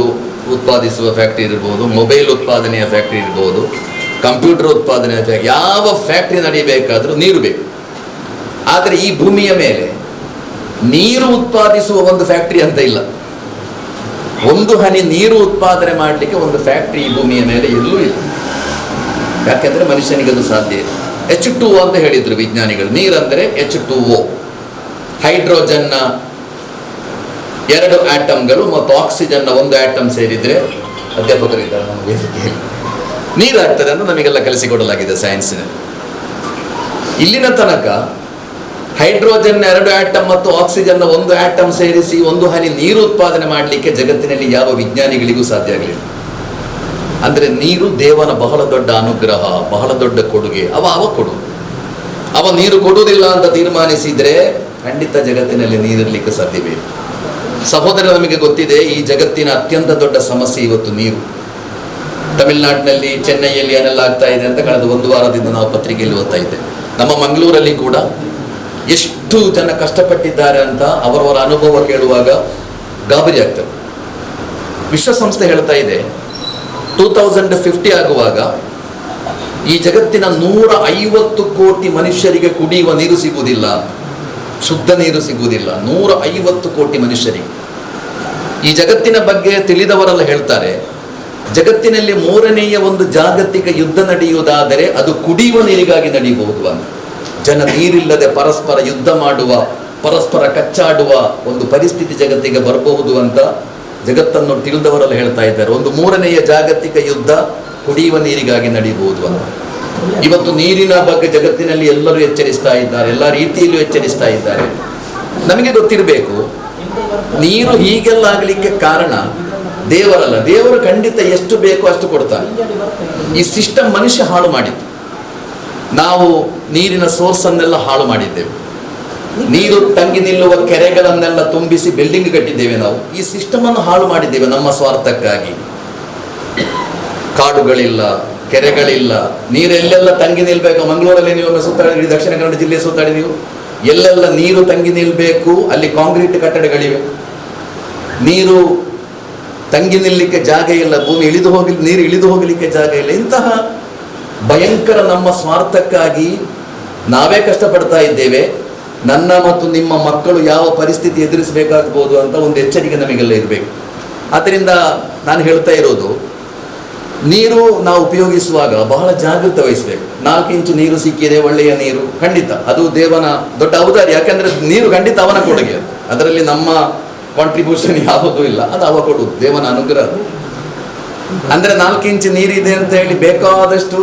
ಉತ್ಪಾದಿಸುವ ಫ್ಯಾಕ್ಟ್ರಿ ಇರ್ಬೋದು, ಮೊಬೈಲ್ ಉತ್ಪಾದನೆಯ ಫ್ಯಾಕ್ಟ್ರಿ ಇರ್ಬೋದು, ಕಂಪ್ಯೂಟರ್ ಉತ್ಪಾದನೆಯ ಫ್ಯಾಕ್ಟ್ರಿ, ಯಾವ ಫ್ಯಾಕ್ಟ್ರಿ ನಡೀಬೇಕಾದ್ರೂ ನೀರು ಬೇಕು. ಆದರೆ ಈ ಭೂಮಿಯ ಮೇಲೆ ನೀರು ಉತ್ಪಾದಿಸುವ ಒಂದು ಫ್ಯಾಕ್ಟ್ರಿ ಅಂತ ಇಲ್ಲ. ಒಂದು ಹನಿ ನೀರು ಉತ್ಪಾದನೆ ಮಾಡಲಿಕ್ಕೆ ಒಂದು ಫ್ಯಾಕ್ಟ್ರಿ ಈ ಭೂಮಿಯ ಮೇಲೆ ಎಲ್ಲೂ ಇಲ್ಲ. ಯಾಕೆಂದರೆ ಮನುಷ್ಯನಿಗೆ ಅದು ಸಾಧ್ಯ ಇಲ್ಲ. H2O ಅಂತ ಹೇಳಿದರು ವಿಜ್ಞಾನಿಗಳು. ನೀರಂದರೆ H2O, ಹೈಡ್ರೋಜನ್ನ 2 ಆಟಮ್ಗಳು ಮತ್ತು ಆಕ್ಸಿಜನ್ನ 1 ಆಟಮ್ ಸೇರಿದರೆ, ಅಧ್ಯಾಪಕರಿದ್ದಾರೆ ನಮ್ಮ ವೇದಿಕೆಯಲ್ಲಿ, ನೀರಾಗ್ತದೆ ಅಂತ ನಮಗೆಲ್ಲ ಕಲಿಸಿಕೊಡಲಾಗಿದೆ ಸೈನ್ಸಿನಲ್ಲಿ. ಇಲ್ಲಿನ ತನಕ ಹೈಡ್ರೋಜನ್ 2 ಆಟಮ್ ಮತ್ತು ಆಕ್ಸಿಜನ್ನ 1 ಆಟಮ್ ಸೇರಿಸಿ ಒಂದು ಹನಿ ನೀರು ಉತ್ಪಾದನೆ ಮಾಡಲಿಕ್ಕೆ ಜಗತ್ತಿನಲ್ಲಿ ಯಾವ ವಿಜ್ಞಾನಿಗಳಿಗೂ ಸಾಧ್ಯ ಆಗಲಿಲ್ಲ. ಅಂದರೆ ನೀರು ದೇವನ ಬಹಳ ದೊಡ್ಡ ಅನುಗ್ರಹ, ಬಹಳ ದೊಡ್ಡ ಕೊಡುಗೆ. ಅವ ಕೊಡು. ಅವ ನೀರು ಕೊಡುವುದಿಲ್ಲ ಅಂತ ತೀರ್ಮಾನಿಸಿದರೆ ಖಂಡಿತ ಜಗತ್ತಿನಲ್ಲಿ ನೀರಿರಲಿಕ್ಕೆ ಸಾಧ್ಯವೇ ಇಲ್ಲ. ಸಹೋದರ, ನಮಗೆ ಗೊತ್ತಿದೆ ಈ ಜಗತ್ತಿನ ಅತ್ಯಂತ ದೊಡ್ಡ ಸಮಸ್ಯೆ ಇವತ್ತು ನೀರು. ತಮಿಳುನಾಡಿನಲ್ಲಿ, ಚೆನ್ನೈಯಲ್ಲಿ ಏನೆಲ್ಲ ಆಗ್ತಾ ಇದೆ ಅಂತ ಕಳೆದ 1 ವಾರದಿಂದ ನಾವು ಪತ್ರಿಕೆಯಲ್ಲಿ ಓದ್ತಾ ಇದ್ದೆ. ನಮ್ಮ ಮಂಗಳೂರಲ್ಲಿ ಕೂಡ ಎಷ್ಟು ಜನ ಕಷ್ಟಪಟ್ಟಿದ್ದಾರೆ ಅಂತ ಅವರವರ ಅನುಭವ ಕೇಳುವಾಗ ಗಾಬರಿ ಆಗ್ತದೆ. ವಿಶ್ವಸಂಸ್ಥೆ ಹೇಳ್ತಾ ಇದೆ 2050 ಆಗುವಾಗ ಈ ಜಗತ್ತಿನ 150 ಕೋಟಿ ಮನುಷ್ಯರಿಗೆ ಕುಡಿಯುವ ನೀರು ಸಿಗುವುದಿಲ್ಲ, ಶುದ್ಧ ನೀರು ಸಿಗುವುದಿಲ್ಲ. 150 ಕೋಟಿ ಮನುಷ್ಯರಿಗೆ. ಈ ಜಗತ್ತಿನ ಬಗ್ಗೆ ತಿಳಿದವರೆಲ್ಲ ಹೇಳ್ತಾರೆ, ಜಗತ್ತಿನಲ್ಲಿ 3ನೆಯ ಒಂದು ಜಾಗತಿಕ ಯುದ್ಧ ನಡೆಯುವುದಾದರೆ ಅದು ಕುಡಿಯುವ ನೀರಿಗಾಗಿ ನಡೆಯಬಹುದು ಅಂತ. ಜನ ನೀರಿಲ್ಲದೆ ಪರಸ್ಪರ ಯುದ್ಧ ಮಾಡುವ, ಪರಸ್ಪರ ಕಚ್ಚಾಡುವ ಒಂದು ಪರಿಸ್ಥಿತಿ ಜಗತ್ತಿಗೆ ಬರಬಹುದು ಅಂತ ಜಗತ್ತನ್ನು ತಿಳಿದವರೆಲ್ಲ ಹೇಳ್ತಾ ಇದ್ದಾರೆ. ಒಂದು 3ನೆಯ ಜಾಗತಿಕ ಯುದ್ಧ ಕುಡಿಯುವ ನೀರಿಗಾಗಿ ನಡೆಯಬಹುದು ಅಂತ. ಇವತ್ತು ನೀರಿನ ಬಗ್ಗೆ ಜಗತ್ತಿನಲ್ಲಿ ಎಲ್ಲರೂ ಎಚ್ಚರಿಸ್ತಾ ಇದ್ದಾರೆ, ಎಲ್ಲ ರೀತಿಯಲ್ಲೂ ಎಚ್ಚರಿಸ್ತಾ ಇದ್ದಾರೆ. ನಮಗೆ ಗೊತ್ತಿರಬೇಕು, ನೀರು ಹೀಗೆಲ್ಲ ಆಗಲಿಕ್ಕೆ ಕಾರಣ ದೇವರಲ್ಲ. ದೇವರು ಖಂಡಿತ ಎಷ್ಟು ಬೇಕೋ ಅಷ್ಟು ಕೊಡ್ತಾನೆ. ಈ ಸಿಸ್ಟಮ್ ಮನುಷ್ಯ ಹಾಳು ಮಾಡಿದ್ದು. ನಾವು ನೀರಿನ ಸೋರ್ಸನ್ನೆಲ್ಲ ಹಾಳು ಮಾಡಿದ್ದೇವೆ. ನೀರು ತಂಗಿ ನಿಲ್ಲುವ ಕೆರೆಗಳನ್ನೆಲ್ಲ ತುಂಬಿಸಿ ಬಿಲ್ಡಿಂಗ್ ಕಟ್ಟಿದ್ದೇವೆ. ನಾವು ಈ ಸಿಸ್ಟಮನ್ನು ಹಾಳು ಮಾಡಿದ್ದೇವೆ ನಮ್ಮ ಸ್ವಾರ್ಥಕ್ಕಾಗಿ. ಕಾಡುಗಳಿಲ್ಲ, ಕೆರೆಗಳಿಲ್ಲ, ನೀರೆಲ್ಲೆಲ್ಲ ತಂಗಿ ನಿಲ್ಬೇಕು. ಮಂಗಳೂರಲ್ಲಿ ನೀವು ಸುತ್ತಾಡಿ, ದಕ್ಷಿಣ ಕನ್ನಡ ಜಿಲ್ಲೆ ಸುತ್ತಾಡಿ, ನೀವು ಎಲ್ಲೆಲ್ಲ ನೀರು ತಂಗಿ ನಿಲ್ಲಬೇಕು, ಅಲ್ಲಿ ಕಾಂಕ್ರೀಟ್ ಕಟ್ಟಡಗಳಿವೆ. ನೀರು ತಂಗಿ ನಿಲ್ಲಲಿಕ್ಕೆ ಜಾಗ ಇಲ್ಲ, ಭೂಮಿ ನೀರು ಇಳಿದು ಹೋಗಲಿಕ್ಕೆ ಜಾಗ ಇಲ್ಲ. ಇಂತಹ ಭಯಂಕರ ನಮ್ಮ ಸ್ವಾರ್ಥಕ್ಕಾಗಿ ನಾವೇ ಕಷ್ಟಪಡ್ತಾ ಇದ್ದೇವೆ. ನನ್ನ ಮತ್ತು ನಿಮ್ಮ ಮಕ್ಕಳು ಯಾವ ಪರಿಸ್ಥಿತಿ ಎದುರಿಸಬೇಕಾಗ್ಬೋದು ಅಂತ ಒಂದು ಎಚ್ಚರಿಕೆ ನಮಗೆಲ್ಲ ಇರಬೇಕು. ಆದ್ದರಿಂದ ನಾನು ಹೇಳ್ತಾ ಇರೋದು, ನೀರು ನಾವು ಉಪಯೋಗಿಸುವಾಗ ಬಹಳ ಜಾಗೃತೆ ವಹಿಸಬೇಕು. 4 ಇಂಚು ನೀರು ಸಿಕ್ಕಿದೆ, ಒಳ್ಳೆಯ ನೀರು, ಖಂಡಿತ ಅದು ದೇವನ ದೊಡ್ಡ ಔದಾರ್ಯ. ಯಾಕಂದರೆ ನೀರು ಖಂಡಿತ ಅವನ ಕೊಡುಗೆ, ಅದರಲ್ಲಿ ನಮ್ಮ ಕಾಂಟ್ರಿಬ್ಯೂಷನ್ ಯಾವುದೂ ಇಲ್ಲ, ಅದು ಅವ ಕೊಡುವುದು, ದೇವನ ಅನುಗ್ರಹ. ಅಂದರೆ 4 ಇಂಚು ನೀರಿದೆ ಅಂತ ಹೇಳಿ ಬೇಕಾದಷ್ಟು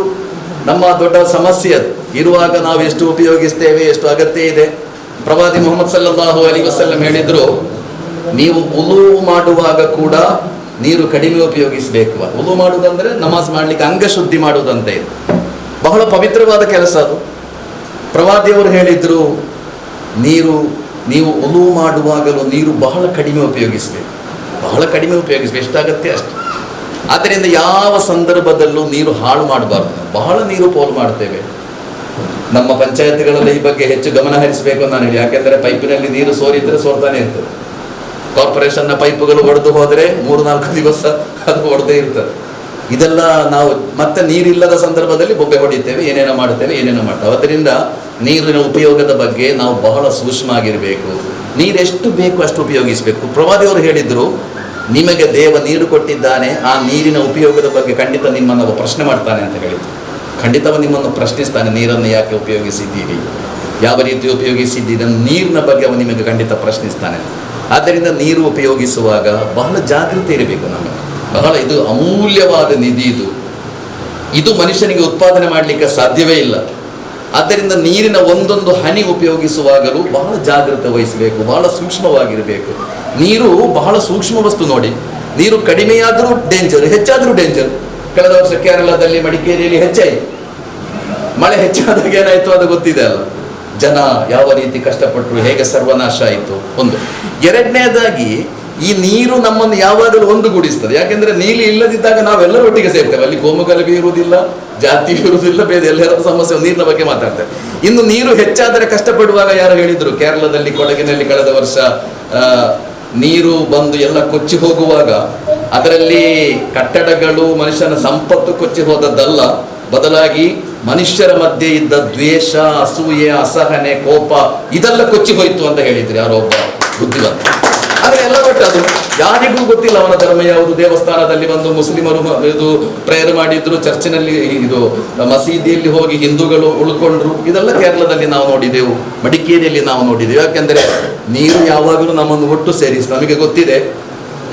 ನಮ್ಮ ದೊಡ್ಡ ಸಮಸ್ಯೆ ಅದು. ಇರುವಾಗ ನಾವು ಎಷ್ಟು ಉಪಯೋಗಿಸ್ತೇವೆ, ಎಷ್ಟು ಅಗತ್ಯ ಇದೆ. ಪ್ರವಾದಿ ಮುಹಮ್ಮದ್ ಸಲ್ಲಲ್ಲಾಹು ಅಲೈಹಿ ವಸಲ್ಲಂ ಹೇಳಿದ್ರು, ನೀವು ಉಲು ಮಾಡುವಾಗ ಕೂಡ ನೀರು ಕಡಿಮೆ ಉಪಯೋಗಿಸಬೇಕು. ಉಲು ಮಾಡುವುದಂದ್ರೆ ನಮಾಜ್ ಮಾಡಲಿಕ್ಕೆ ಅಂಗಶುದ್ಧಿ ಮಾಡುವುದಂತ ಇದೆ. ಬಹಳ ಪವಿತ್ರವಾದ ಕೆಲಸ ಅದು. ಪ್ರವಾದಿಯವರು ಹೇಳಿದ್ರು, ನೀವು ಉಲು ಮಾಡುವಾಗಲೂ ನೀರು ಬಹಳ ಕಡಿಮೆ ಉಪಯೋಗಿಸಬೇಕು, ಬಹಳ ಕಡಿಮೆ ಉಪಯೋಗಿಸಬೇಕು, ಎಷ್ಟಾಗತ್ತೆ ಅಷ್ಟು. ಆದ್ದರಿಂದ ಯಾವ ಸಂದರ್ಭದಲ್ಲೂ ನೀರು ಹಾಳು ಮಾಡಬಾರ್ದು. ಬಹಳ ನೀರು ಪೋಲು ಮಾಡ್ತೇವೆ. ನಮ್ಮ ಪಂಚಾಯತ್ಗಳಲ್ಲಿ ಈ ಬಗ್ಗೆ ಹೆಚ್ಚು ಗಮನ ಹರಿಸಬೇಕು ನಾನು ಹೇಳಿ. ಯಾಕೆಂದರೆ ಪೈಪಿನಲ್ಲಿ ನೀರು ಸೋರಿದ್ರೆ ಸೋರ್ತಾನೆ ಇರ್ತದೆ. ಕಾರ್ಪೊರೇಷನ್ನ ಪೈಪುಗಳು ಒಡೆದು ಹೋದರೆ 3-4 ದಿವಸ ಅದು ಒಡೆದೇ ಇರ್ತದೆ. ಇದೆಲ್ಲ ನಾವು ಮತ್ತೆ ನೀರಿಲ್ಲದ ಸಂದರ್ಭದಲ್ಲಿ ಬೊಬ್ಬೆ ಹೊಡಿತೇವೆ, ಏನೇನೋ ಮಾಡ್ತೇವೆ. ಅದರಿಂದ ನೀರಿನ ಉಪಯೋಗದ ಬಗ್ಗೆ ನಾವು ಬಹಳ ಸೂಕ್ಷ್ಮ ಆಗಿರಬೇಕು. ನೀರೆಷ್ಟು ಬೇಕು ಅಷ್ಟು ಉಪಯೋಗಿಸಬೇಕು. ಪ್ರವಾದಿಯವರು ಹೇಳಿದರು, ನಿಮಗೆ ದೇವ ನೀರು ಕೊಟ್ಟಿದ್ದಾನೆ, ಆ ನೀರಿನ ಉಪಯೋಗದ ಬಗ್ಗೆ ಖಂಡಿತ ನಿಮ್ಮನ್ನು ಪ್ರಶ್ನೆ ಮಾಡ್ತಾನೆ ಅಂತ ಹೇಳಿದರು. ಖಂಡಿತವ ನಿಮ್ಮನ್ನು ಪ್ರಶ್ನಿಸ್ತಾನೆ, ನೀರನ್ನು ಯಾಕೆ ಉಪಯೋಗಿಸಿದ್ದೀರಿ, ಯಾವ ರೀತಿ ಉಪಯೋಗಿಸಿದ್ದೀರಿ, ನೀರಿನ ಬಗ್ಗೆ ಅವನು ನಿಮಗೆ ಖಂಡಿತ ಪ್ರಶ್ನಿಸ್ತಾನೆ. ಆದ್ದರಿಂದ ನೀರು ಉಪಯೋಗಿಸುವಾಗ ಬಹಳ ಜಾಗೃತಿ ಇರಬೇಕು ನಮಗೆ. ಬಹಳ ಇದು ಅಮೂಲ್ಯವಾದ ನಿಧಿ. ಇದು ಮನುಷ್ಯನಿಗೆ ಉತ್ಪಾದನೆ ಮಾಡಲಿಕ್ಕೆ ಸಾಧ್ಯವೇ ಇಲ್ಲ. ಆದ್ದರಿಂದ ನೀರಿನ ಒಂದೊಂದು ಹನಿ ಉಪಯೋಗಿಸುವಾಗಲೂ ಬಹಳ ಜಾಗೃತೆ ವಹಿಸಬೇಕು, ಬಹಳ ಸೂಕ್ಷ್ಮವಾಗಿರಬೇಕು. ನೀರು ಬಹಳ ಸೂಕ್ಷ್ಮ ವಸ್ತು. ನೋಡಿ, ನೀರು ಕಡಿಮೆಯಾದರೂ ಡೇಂಜರ್, ಹೆಚ್ಚಾದರೂ ಡೇಂಜರ್. ಕಳೆದ ವರ್ಷ ಕೇರಳದಲ್ಲಿ, ಮಡಿಕೇರಿಯಲ್ಲಿ ಹೆಚ್ಚಾಯಿತು. ಮಳೆ ಹೆಚ್ಚಾದಾಗ ಏನಾಯಿತು ಅದು ಗೊತ್ತಿದೆ ಅಲ್ಲ. ಜನ ಯಾವ ರೀತಿ ಕಷ್ಟಪಟ್ಟರು, ಹೇಗೆ ಸರ್ವನಾಶ ಆಯಿತು ಒಂದು. ಎರಡನೇದಾಗಿ ಈ ನೀರು ನಮ್ಮನ್ನು ಯಾವಾಗಲೂ ಒಂದುಗೂಡಿಸ್ತದೆ. ಯಾಕೆಂದ್ರೆ ನೀರು ಇಲ್ಲದಿದ್ದಾಗ ನಾವೆಲ್ಲರೂ ಒಟ್ಟಿಗೆ ಸೇರ್ತೇವೆ. ಅಲ್ಲಿ ಕೋಮುಗಲಭೆ ಇರುವುದಿಲ್ಲ, ಜಾತಿ ಇರುವುದಿಲ್ಲ, ಬೇರೆ ಎಲ್ಲರ ಸಮಸ್ಯೆ ನೀರಿನ ಬಗ್ಗೆ ಮಾತಾಡ್ತೇವೆ. ಇನ್ನು ನೀರು ಹೆಚ್ಚಾದರೆ ಕಷ್ಟಪಡುವಾಗ ಯಾರು ಹೇಳಿದ್ರು, ಕೇರಳದಲ್ಲಿ ಕೊಡಗಿನಲ್ಲಿ ಕಳೆದ ವರ್ಷ ನೀರು ಬಂದು ಎಲ್ಲ ಕೊಚ್ಚಿ ಹೋಗುವಾಗ ಅದರಲ್ಲಿ ಕಟ್ಟಡಗಳು, ಮನುಷ್ಯನ ಸಂಪತ್ತು ಕೊಚ್ಚಿ ಹೋದದ್ದಲ್ಲ, ಬದಲಾಗಿ ಮನುಷ್ಯರ ಮಧ್ಯೆ ಇದ್ದ ದ್ವೇಷ, ಅಸೂಯೆ, ಅಸಹನೆ, ಕೋಪ ಇದೆಲ್ಲ ಕೊಚ್ಚಿ ಹೋಯಿತು ಅಂತ ಹೇಳಿದ್ರು ಯಾರೋ ಒಬ್ಬ ಬುದ್ಧಿವಂತ. ಆದರೆ ಎಲ್ಲ ಬಿಟ್ಟು ಅದು ಯಾರಿಗೂ ಗೊತ್ತಿಲ್ಲ ಅವನ ಧರ್ಮ ಯಾವುದು. ದೇವಸ್ಥಾನದಲ್ಲಿ ಬಂದು ಮುಸ್ಲಿಮರು ಇದು ಪ್ರೇಯರ್ ಮಾಡಿದ್ರು, ಚರ್ಚಿನಲ್ಲಿ ಇದು ಮಸೀದಿಯಲ್ಲಿ ಹೋಗಿ ಹಿಂದೂಗಳು ಉಳ್ಕೊಂಡ್ರು. ಇದೆಲ್ಲ ಕೇರಳದಲ್ಲಿ ನಾವು ನೋಡಿದೆವು, ಮಡಿಕೇರಿಯಲ್ಲಿ ನಾವು ನೋಡಿದೆವು. ಯಾಕೆಂದರೆ ನೀರು ಯಾವಾಗಲೂ ನಮ್ಮನ್ನು ಒಟ್ಟು ಸೇರಿಸಿ, ನಮಗೆ ಗೊತ್ತಿದೆ,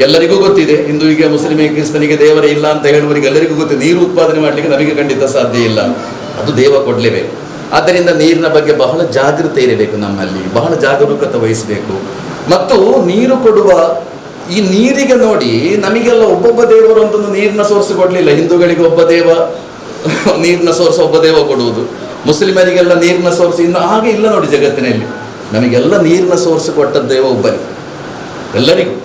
ಎಲ್ಲರಿಗೂ ಗೊತ್ತಿದೆ, ಹಿಂದೂವಿಗೆ, ಮುಸ್ಲಿಮಿಗೆ, ಕ್ರಿಸ್ತನಿಗೆ ದೇವರೇ ಇಲ್ಲ ಅಂತ ಹೇಳುವವರಿಗೆ ಎಲ್ಲರಿಗೂ ಗೊತ್ತಿದೆ, ನೀರು ಉತ್ಪಾದನೆ ಮಾಡಲಿಕ್ಕೆ ನಮಗೆ ಖಂಡಿತ ಸಾಧ್ಯ ಇಲ್ಲ, ಅದು ದೇವ ಕೊಡಲೇಬೇಕು. ಆದ್ದರಿಂದ ನೀರಿನ ಬಗ್ಗೆ ಬಹಳ ಜಾಗೃತೆ ಇರಬೇಕು, ನಮ್ಮಲ್ಲಿ ಬಹಳ ಜಾಗರೂಕತೆ ವಹಿಸಬೇಕು. ಮತ್ತು ನೀರು ಕೊಡುವ ಈ ನೀರಿಗೆ ನೋಡಿ, ನಮಗೆಲ್ಲ ಒಬ್ಬೊಬ್ಬ ದೇವರು ಅಂತಂದು ನೀರಿನ ಸೋರ್ಸ್ ಕೊಡಲಿಲ್ಲ. ಹಿಂದೂಗಳಿಗೆ ಒಬ್ಬ ದೇವ ನೀರಿನ ಸೋರ್ಸ್, ಒಬ್ಬ ದೇವ ಕೊಡುವುದು. ಮುಸ್ಲಿಮರಿಗೆಲ್ಲ ನೀರಿನ ಸೋರ್ಸ್ ಇನ್ನು ಹಾಗೆ ಇಲ್ಲ ನೋಡಿ ಜಗತ್ತಿನಲ್ಲಿ. ನಮಗೆಲ್ಲ ನೀರಿನ ಸೋರ್ಸ್ ಕೊಟ್ಟ ದೇವ ಒಬ್ಬನೇ, ಎಲ್ಲರಿಗೂ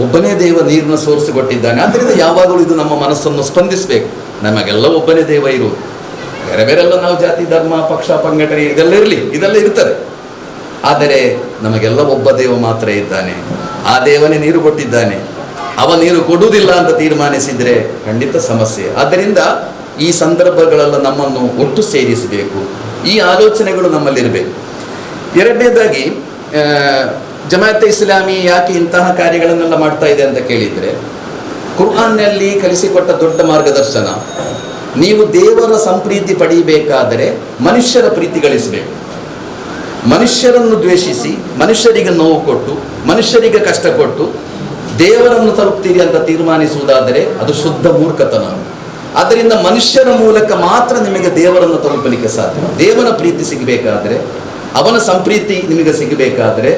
ಒಬ್ಬನೇ ದೇವ ನೀರಿನ ಸೋರ್ಸ್ ಕೊಟ್ಟಿದ್ದಾನೆ. ಆದ್ದರಿಂದ ಯಾವಾಗಲೂ ಇದು ನಮ್ಮ ಮನಸ್ಸನ್ನು ಸ್ಪಂದಿಸಬೇಕು. ನಮಗೆಲ್ಲ ಒಬ್ಬನೇ ದೇವ ಇರುವುದು. ಬೇರೆ ಬೇರೆಲ್ಲ ನಾವು ಜಾತಿ, ಧರ್ಮ, ಪಕ್ಷ, ಸಂಘಟನೆ ಇದೆಲ್ಲ ಇರಲಿ, ಇದೆಲ್ಲ ಇರ್ತದೆ. ಆದರೆ ನಮಗೆಲ್ಲ ಒಬ್ಬ ದೇವ ಮಾತ್ರ ಇದ್ದಾನೆ. ಆ ದೇವನೇ ನೀರು ಕೊಟ್ಟಿದ್ದಾನೆ. ಅವ ನೀರು ಕೊಡುವುದಿಲ್ಲ ಅಂತ ತೀರ್ಮಾನಿಸಿದರೆ ಖಂಡಿತ ಸಮಸ್ಯೆ. ಆದ್ದರಿಂದ ಈ ಸಂದರ್ಭಗಳೆಲ್ಲ ನಮ್ಮನ್ನು ಒಟ್ಟು ಸೇರಿಸಬೇಕು. ಈ ಆಲೋಚನೆಗಳು ನಮ್ಮಲ್ಲಿರಬೇಕು. ಎರಡನೇದಾಗಿ, ಜಮಾಯತೆ ಇಸ್ಲಾಮಿ ಯಾಕೆ ಇಂತಹ ಕಾರ್ಯಗಳನ್ನೆಲ್ಲ ಮಾಡ್ತಾ ಇದೆ ಅಂತ ಕೇಳಿದರೆ, ಕುರ್ಆನ್ನಲ್ಲಿ ಕಲಿಸಿಕೊಟ್ಟ ದೊಡ್ಡ ಮಾರ್ಗದರ್ಶನ, ನೀವು ದೇವರ ಸಂಪ್ರೀತಿ ಪಡೆಯಬೇಕಾದರೆ ಮನುಷ್ಯರ ಪ್ರೀತಿ ಗಳಿಸಬೇಕು. ಮನುಷ್ಯರನ್ನು ದ್ವೇಷಿಸಿ, ಮನುಷ್ಯರಿಗೆ ನೋವು ಕೊಟ್ಟು, ಮನುಷ್ಯರಿಗೆ ಕಷ್ಟ ಕೊಟ್ಟು ದೇವರನ್ನು ತಲುಪ್ತೀರಿ ಅಂತ ತೀರ್ಮಾನಿಸುವುದಾದರೆ ಅದು ಶುದ್ಧ ಮೂರ್ಖತನ. ಆದ್ದರಿಂದ ಮನುಷ್ಯರ ಮೂಲಕ ಮಾತ್ರ ನಿಮಗೆ ದೇವರನ್ನು ತಲುಪಲಿಕ್ಕೆ ಸಾಧ್ಯ. ದೇವರ ಪ್ರೀತಿ ಸಿಗಬೇಕಾದರೆ, ಅವನ ಸಂಪ್ರೀತಿ ನಿಮಗೆ ಸಿಗಬೇಕಾದರೆ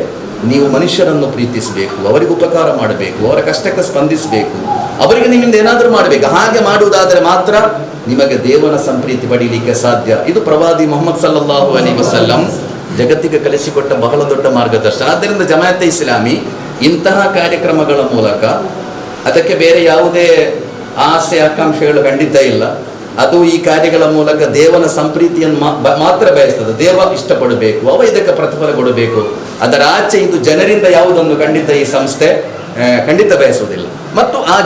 ನೀವು ಮನುಷ್ಯರನ್ನು ಪ್ರೀತಿಸಬೇಕು, ಅವರಿಗೆ ಉಪಕಾರ ಮಾಡಬೇಕು, ಅವರ ಕಷ್ಟಕ್ಕೆ ಸ್ಪಂದಿಸಬೇಕು, ಅವರಿಗೆ ನಿಮ್ಮಿಂದ ಏನಾದರೂ ಮಾಡಬೇಕು. ಹಾಗೆ ಮಾಡುವುದಾದರೆ ಮಾತ್ರ ನಿಮಗೆ ದೇವರ ಸಂಪ್ರೀತಿ ಪಡೀಲಿಕ್ಕೆ ಸಾಧ್ಯ. ಇದು ಪ್ರವಾದಿ ಮುಹಮ್ಮದ್ ಸಲ್ಲಲ್ಲಾಹು ಅಲೈಹಿ ವಸಲ್ಲಂ ಜಗತ್ತಿಗೆ ಕಲಿಸಿಕೊಟ್ಟ ಬಹಳ ದೊಡ್ಡ ಮಾರ್ಗದರ್ಶನ. ಆದ್ದರಿಂದ ಜಮಾಯತೆ ಇಸ್ಲಾಮಿ ಇಂತಹ ಕಾರ್ಯಕ್ರಮಗಳ ಮೂಲಕ, ಅದಕ್ಕೆ ಬೇರೆ ಯಾವುದೇ ಆಸೆ ಆಕಾಂಕ್ಷೆಗಳು ಖಂಡಿತ ಇಲ್ಲ, ಅದು ಈ ಕಾರ್ಯಗಳ ಮೂಲಕ ದೇವನ ಸಂಪ್ರೀತಿಯನ್ನು ಮಾತ್ರ ಬಯಸ್ತದೆ. ದೇವ ಇಷ್ಟಪಡಬೇಕು, ಅವ ಇದಕ್ಕೆ ಪ್ರತಿಫಲ ಕೊಡಬೇಕು. ಅದರ ಆಚೆ ಇದು ಜನರಿಂದ ಯಾವುದನ್ನು ಖಂಡಿತ ಈ ಸಂಸ್ಥೆ ಖಂಡಿತ ಬಯಸುವುದಿಲ್ಲ. ಮತ್ತು ಆ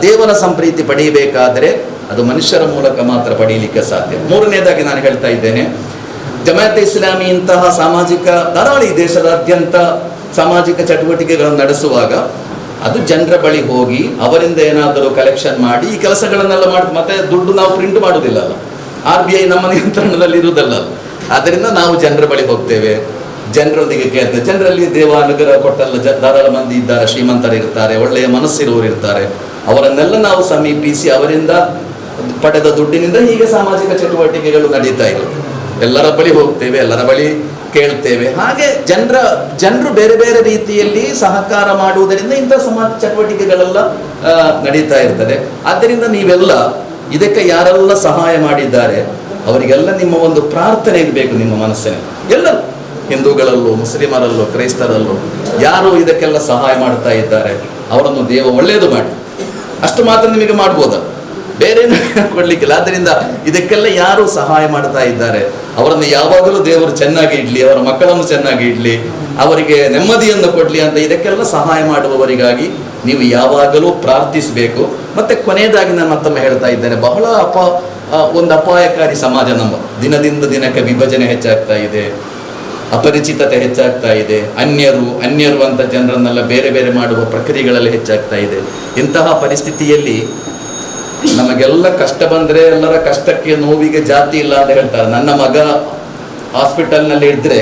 ದೇವನ ಸಂಪ್ರೀತಿ ಪಡೆಯಬೇಕಾದರೆ ಅದು ಮನುಷ್ಯರ ಮೂಲಕ ಮಾತ್ರ ಪಡೆಯಲಿಕ್ಕೆ ಸಾಧ್ಯ. ಮೂರನೇದಾಗಿ ನಾನು ಹೇಳ್ತಾ ಇದ್ದೇನೆ, ಜಮಾಯತೆ ಇಸ್ಲಾಮಿ ಇಂತಹ ಸಾಮಾಜಿಕ ಧಾರಾಳ ಈ ದೇಶದಾದ್ಯಂತ ಸಾಮಾಜಿಕ ಚಟುವಟಿಕೆಗಳನ್ನು ನಡೆಸುವಾಗ ಅದು ಜನರ ಬಳಿ ಹೋಗಿ ಅವರಿಂದ ಏನಾದರೂ ಕಲೆಕ್ಷನ್ ಮಾಡಿ ಈ ಕೆಲಸಗಳನ್ನೆಲ್ಲ ಮತ್ತೆ ದುಡ್ಡು ನಾವು ಪ್ರಿಂಟ್ ಮಾಡೋದಿಲ್ಲ ಅಲ್ಲ, RBI ನಮ್ಮ ನಿಯಂತ್ರಣದಲ್ಲಿ ಇರುವುದಲ್ಲ. ಆದ್ದರಿಂದ ನಾವು ಜನರ ಬಳಿ ಹೋಗ್ತೇವೆ, ಜನರೊಂದಿಗೆ ಕೇಳ್ತೇವೆ. ಜನರಲ್ಲಿ ದೇವ ಅನುಗ್ರಹ ಕೊಟ್ಟಲ್ಲ ಧಾರಾಳ ಮಂದಿ ಇದ್ದಾರೆ, ಶ್ರೀಮಂತರು ಇರ್ತಾರೆ, ಒಳ್ಳೆಯ ಮನಸ್ಸಿರುವವರು ಇರ್ತಾರೆ. ಅವರನ್ನೆಲ್ಲ ನಾವು ಸಮೀಪಿಸಿ ಅವರಿಂದ ಪಡೆದ ದುಡ್ಡಿನಿಂದ ಹೀಗೆ ಸಾಮಾಜಿಕ ಚಟುವಟಿಕೆಗಳು ನಡೀತಾ ಇರೋದು. ಎಲ್ಲರ ಬಳಿ ಹೋಗ್ತೇವೆ, ಎಲ್ಲರ ಬಳಿ ಕೇಳ್ತೇವೆ. ಹಾಗೆ ಜನರು ಬೇರೆ ಬೇರೆ ರೀತಿಯಲ್ಲಿ ಸಹಕಾರ ಮಾಡುವುದರಿಂದ ಇಂಥ ಸಮಾಜ ಚಟುವಟಿಕೆಗಳೆಲ್ಲ ನಡೀತಾ ಇರ್ತದೆ. ಆದ್ದರಿಂದ ನೀವೆಲ್ಲ ಇದಕ್ಕೆ ಯಾರೆಲ್ಲ ಸಹಾಯ ಮಾಡಿದ್ದಾರೆ ಅವರಿಗೆಲ್ಲ ನಿಮ್ಮ ಒಂದು ಪ್ರಾರ್ಥನೆ ಇರಬೇಕು ನಿಮ್ಮ ಮನಸ್ಸಿನಲ್ಲಿ. ಎಲ್ಲರೂ, ಹಿಂದೂಗಳಲ್ಲೂ, ಮುಸ್ಲಿಮರಲ್ಲೂ, ಕ್ರೈಸ್ತರಲ್ಲೂ ಯಾರು ಇದಕ್ಕೆಲ್ಲ ಸಹಾಯ ಮಾಡ್ತಾ ಇದ್ದಾರೆ ಅವರನ್ನು ದೇವ ಒಳ್ಳೆಯದು ಮಾಡಿ, ಅಷ್ಟು ಮಾತ್ರ ನಿಮಗೆ ಮಾಡ್ಬೋದ, ಬೇರೆ ಕೊಡ್ಲಿಕ್ಕಿಲ್ಲ. ಆದ್ದರಿಂದ ಇದಕ್ಕೆಲ್ಲ ಯಾರು ಸಹಾಯ ಮಾಡ್ತಾ ಇದ್ದಾರೆ ಅವರನ್ನು ಯಾವಾಗಲೂ ದೇವರು ಚೆನ್ನಾಗಿ ಇಡ್ಲಿ, ಅವರ ಮಕ್ಕಳನ್ನು ಚೆನ್ನಾಗಿ ಇಡ್ಲಿ, ಅವರಿಗೆ ನೆಮ್ಮದಿಯನ್ನು ಕೊಡಲಿ ಅಂತ ಇದಕ್ಕೆಲ್ಲ ಸಹಾಯ ಮಾಡುವವರಿಗಾಗಿ ನೀವು ಯಾವಾಗಲೂ ಪ್ರಾರ್ಥಿಸಬೇಕು. ಮತ್ತೆ ಕೊನೆಯದಾಗಿ ನಾನು ಮತ್ತೊಮ್ಮೆ ಹೇಳ್ತಾ ಇದ್ದೇನೆ, ಬಹಳ ಒಂದು ಅಪಾಯಕಾರಿ ಸಮಾಜ ನಮ್ಮ. ದಿನದಿಂದ ದಿನಕ್ಕೆ ವಿಭಜನೆ ಹೆಚ್ಚಾಗ್ತಾ ಇದೆ, ಅಪರಿಚಿತತೆ ಹೆಚ್ಚಾಗ್ತಾ ಇದೆ, ಅನ್ಯರು ಅಂತ ಜನರನ್ನೆಲ್ಲ ಬೇರೆ ಬೇರೆ ಮಾಡುವ ಪ್ರಕ್ರಿಯೆಗಳೆಲ್ಲ ಹೆಚ್ಚಾಗ್ತಾ ಇದೆ. ಇಂತಹ ಪರಿಸ್ಥಿತಿಯಲ್ಲಿ ನಮಗೆಲ್ಲ ಕಷ್ಟ ಬಂದರೆ ಎಲ್ಲರ ಕಷ್ಟಕ್ಕೆ, ನೋವಿಗೆ ಜಾತಿ ಇಲ್ಲ ಅಂತ ಹೇಳ್ತಾರೆ. ನನ್ನ ಮಗ ಹಾಸ್ಪಿಟಲ್ನಲ್ಲಿ ಇದ್ದರೆ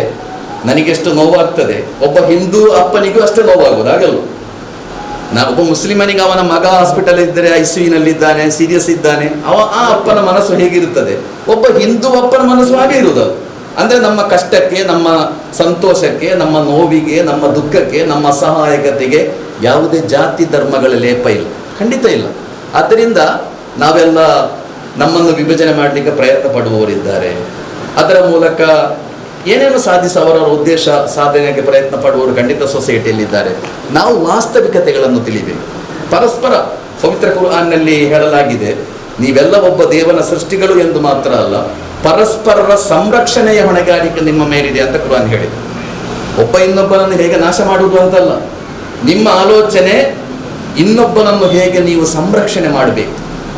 ನನಗೆಷ್ಟು ನೋವಾಗ್ತದೆ, ಒಬ್ಬ ಹಿಂದೂ ಅಪ್ಪನಿಗೂ ಅಷ್ಟೇ ನೋವಾಗೋದು, ಆಗಲ್ಲ. ಒಬ್ಬ ಮುಸ್ಲಿಮನಿಗೆ ಅವನ ಮಗ ಹಾಸ್ಪಿಟಲ್ ಇದ್ದರೆ, ICUನಲ್ಲಿದ್ದಾನೆ, ಸೀರಿಯಸ್ ಇದ್ದಾನೆ, ಆ ಅಪ್ಪನ ಮನಸ್ಸು ಹೇಗಿರುತ್ತದೆ, ಒಬ್ಬ ಹಿಂದೂ ಅಪ್ಪನ ಮನಸ್ಸು ಹಾಗೆ ಇರುವುದು. ಅಂದರೆ ನಮ್ಮ ಕಷ್ಟಕ್ಕೆ, ನಮ್ಮ ಸಂತೋಷಕ್ಕೆ, ನಮ್ಮ ನೋವಿಗೆ, ನಮ್ಮ ದುಃಖಕ್ಕೆ, ನಮ್ಮ ಅಸಹಾಯಕತೆಗೆ ಯಾವುದೇ ಜಾತಿ ಧರ್ಮಗಳ ಲೇಪ ಇಲ್ಲ, ಖಂಡಿತ ಇಲ್ಲ. ಆದ್ದರಿಂದ ನಾವೆಲ್ಲ ನಮ್ಮನ್ನು ವಿಭಜನೆ ಮಾಡಲಿಕ್ಕೆ ಪ್ರಯತ್ನ ಪಡುವವರಿದ್ದಾರೆ. ಅದರ ಮೂಲಕ ಏನೇನು ಸಾಧಿಸಿ ಅವರವರ ಉದ್ದೇಶ ಸಾಧನೆಗೆ ಪ್ರಯತ್ನ ಪಡುವವರು ಖಂಡಿತ ಸೊಸೈಟಿಯಲ್ಲಿದ್ದಾರೆ. ನಾವು ವಾಸ್ತವಿಕತೆಗಳನ್ನು ತಿಳಿಬೇಕು. ಪರಸ್ಪರ ಪವಿತ್ರ ಕುರ್ಆನ್ನಲ್ಲಿ ಹೇಳಲಾಗಿದೆ, ನೀವೆಲ್ಲ ಒಬ್ಬ ದೇವನ ಸೃಷ್ಟಿಗಳು ಎಂದು ಮಾತ್ರ ಅಲ್ಲ, ಪರಸ್ಪರರ ಸಂರಕ್ಷಣೆಯ ಹೊಣೆಗಾರಿಕೆ ನಿಮ್ಮ ಮೇಲಿದೆ ಅಂತ ಕುರ್ಆನ್ ಹೇಳಿದೆ. ಒಬ್ಬ ಇನ್ನೊಬ್ಬನನ್ನು ಹೇಗೆ ನಾಶ ಮಾಡುವುದು ಅಂತಲ್ಲ, ನಿಮ್ಮ ಆಲೋಚನೆ ಇನ್ನೊಬ್ಬನನ್ನು ಹೇಗೆ ನೀವು ಸಂರಕ್ಷಣೆ ಮಾಡಬೇಕು,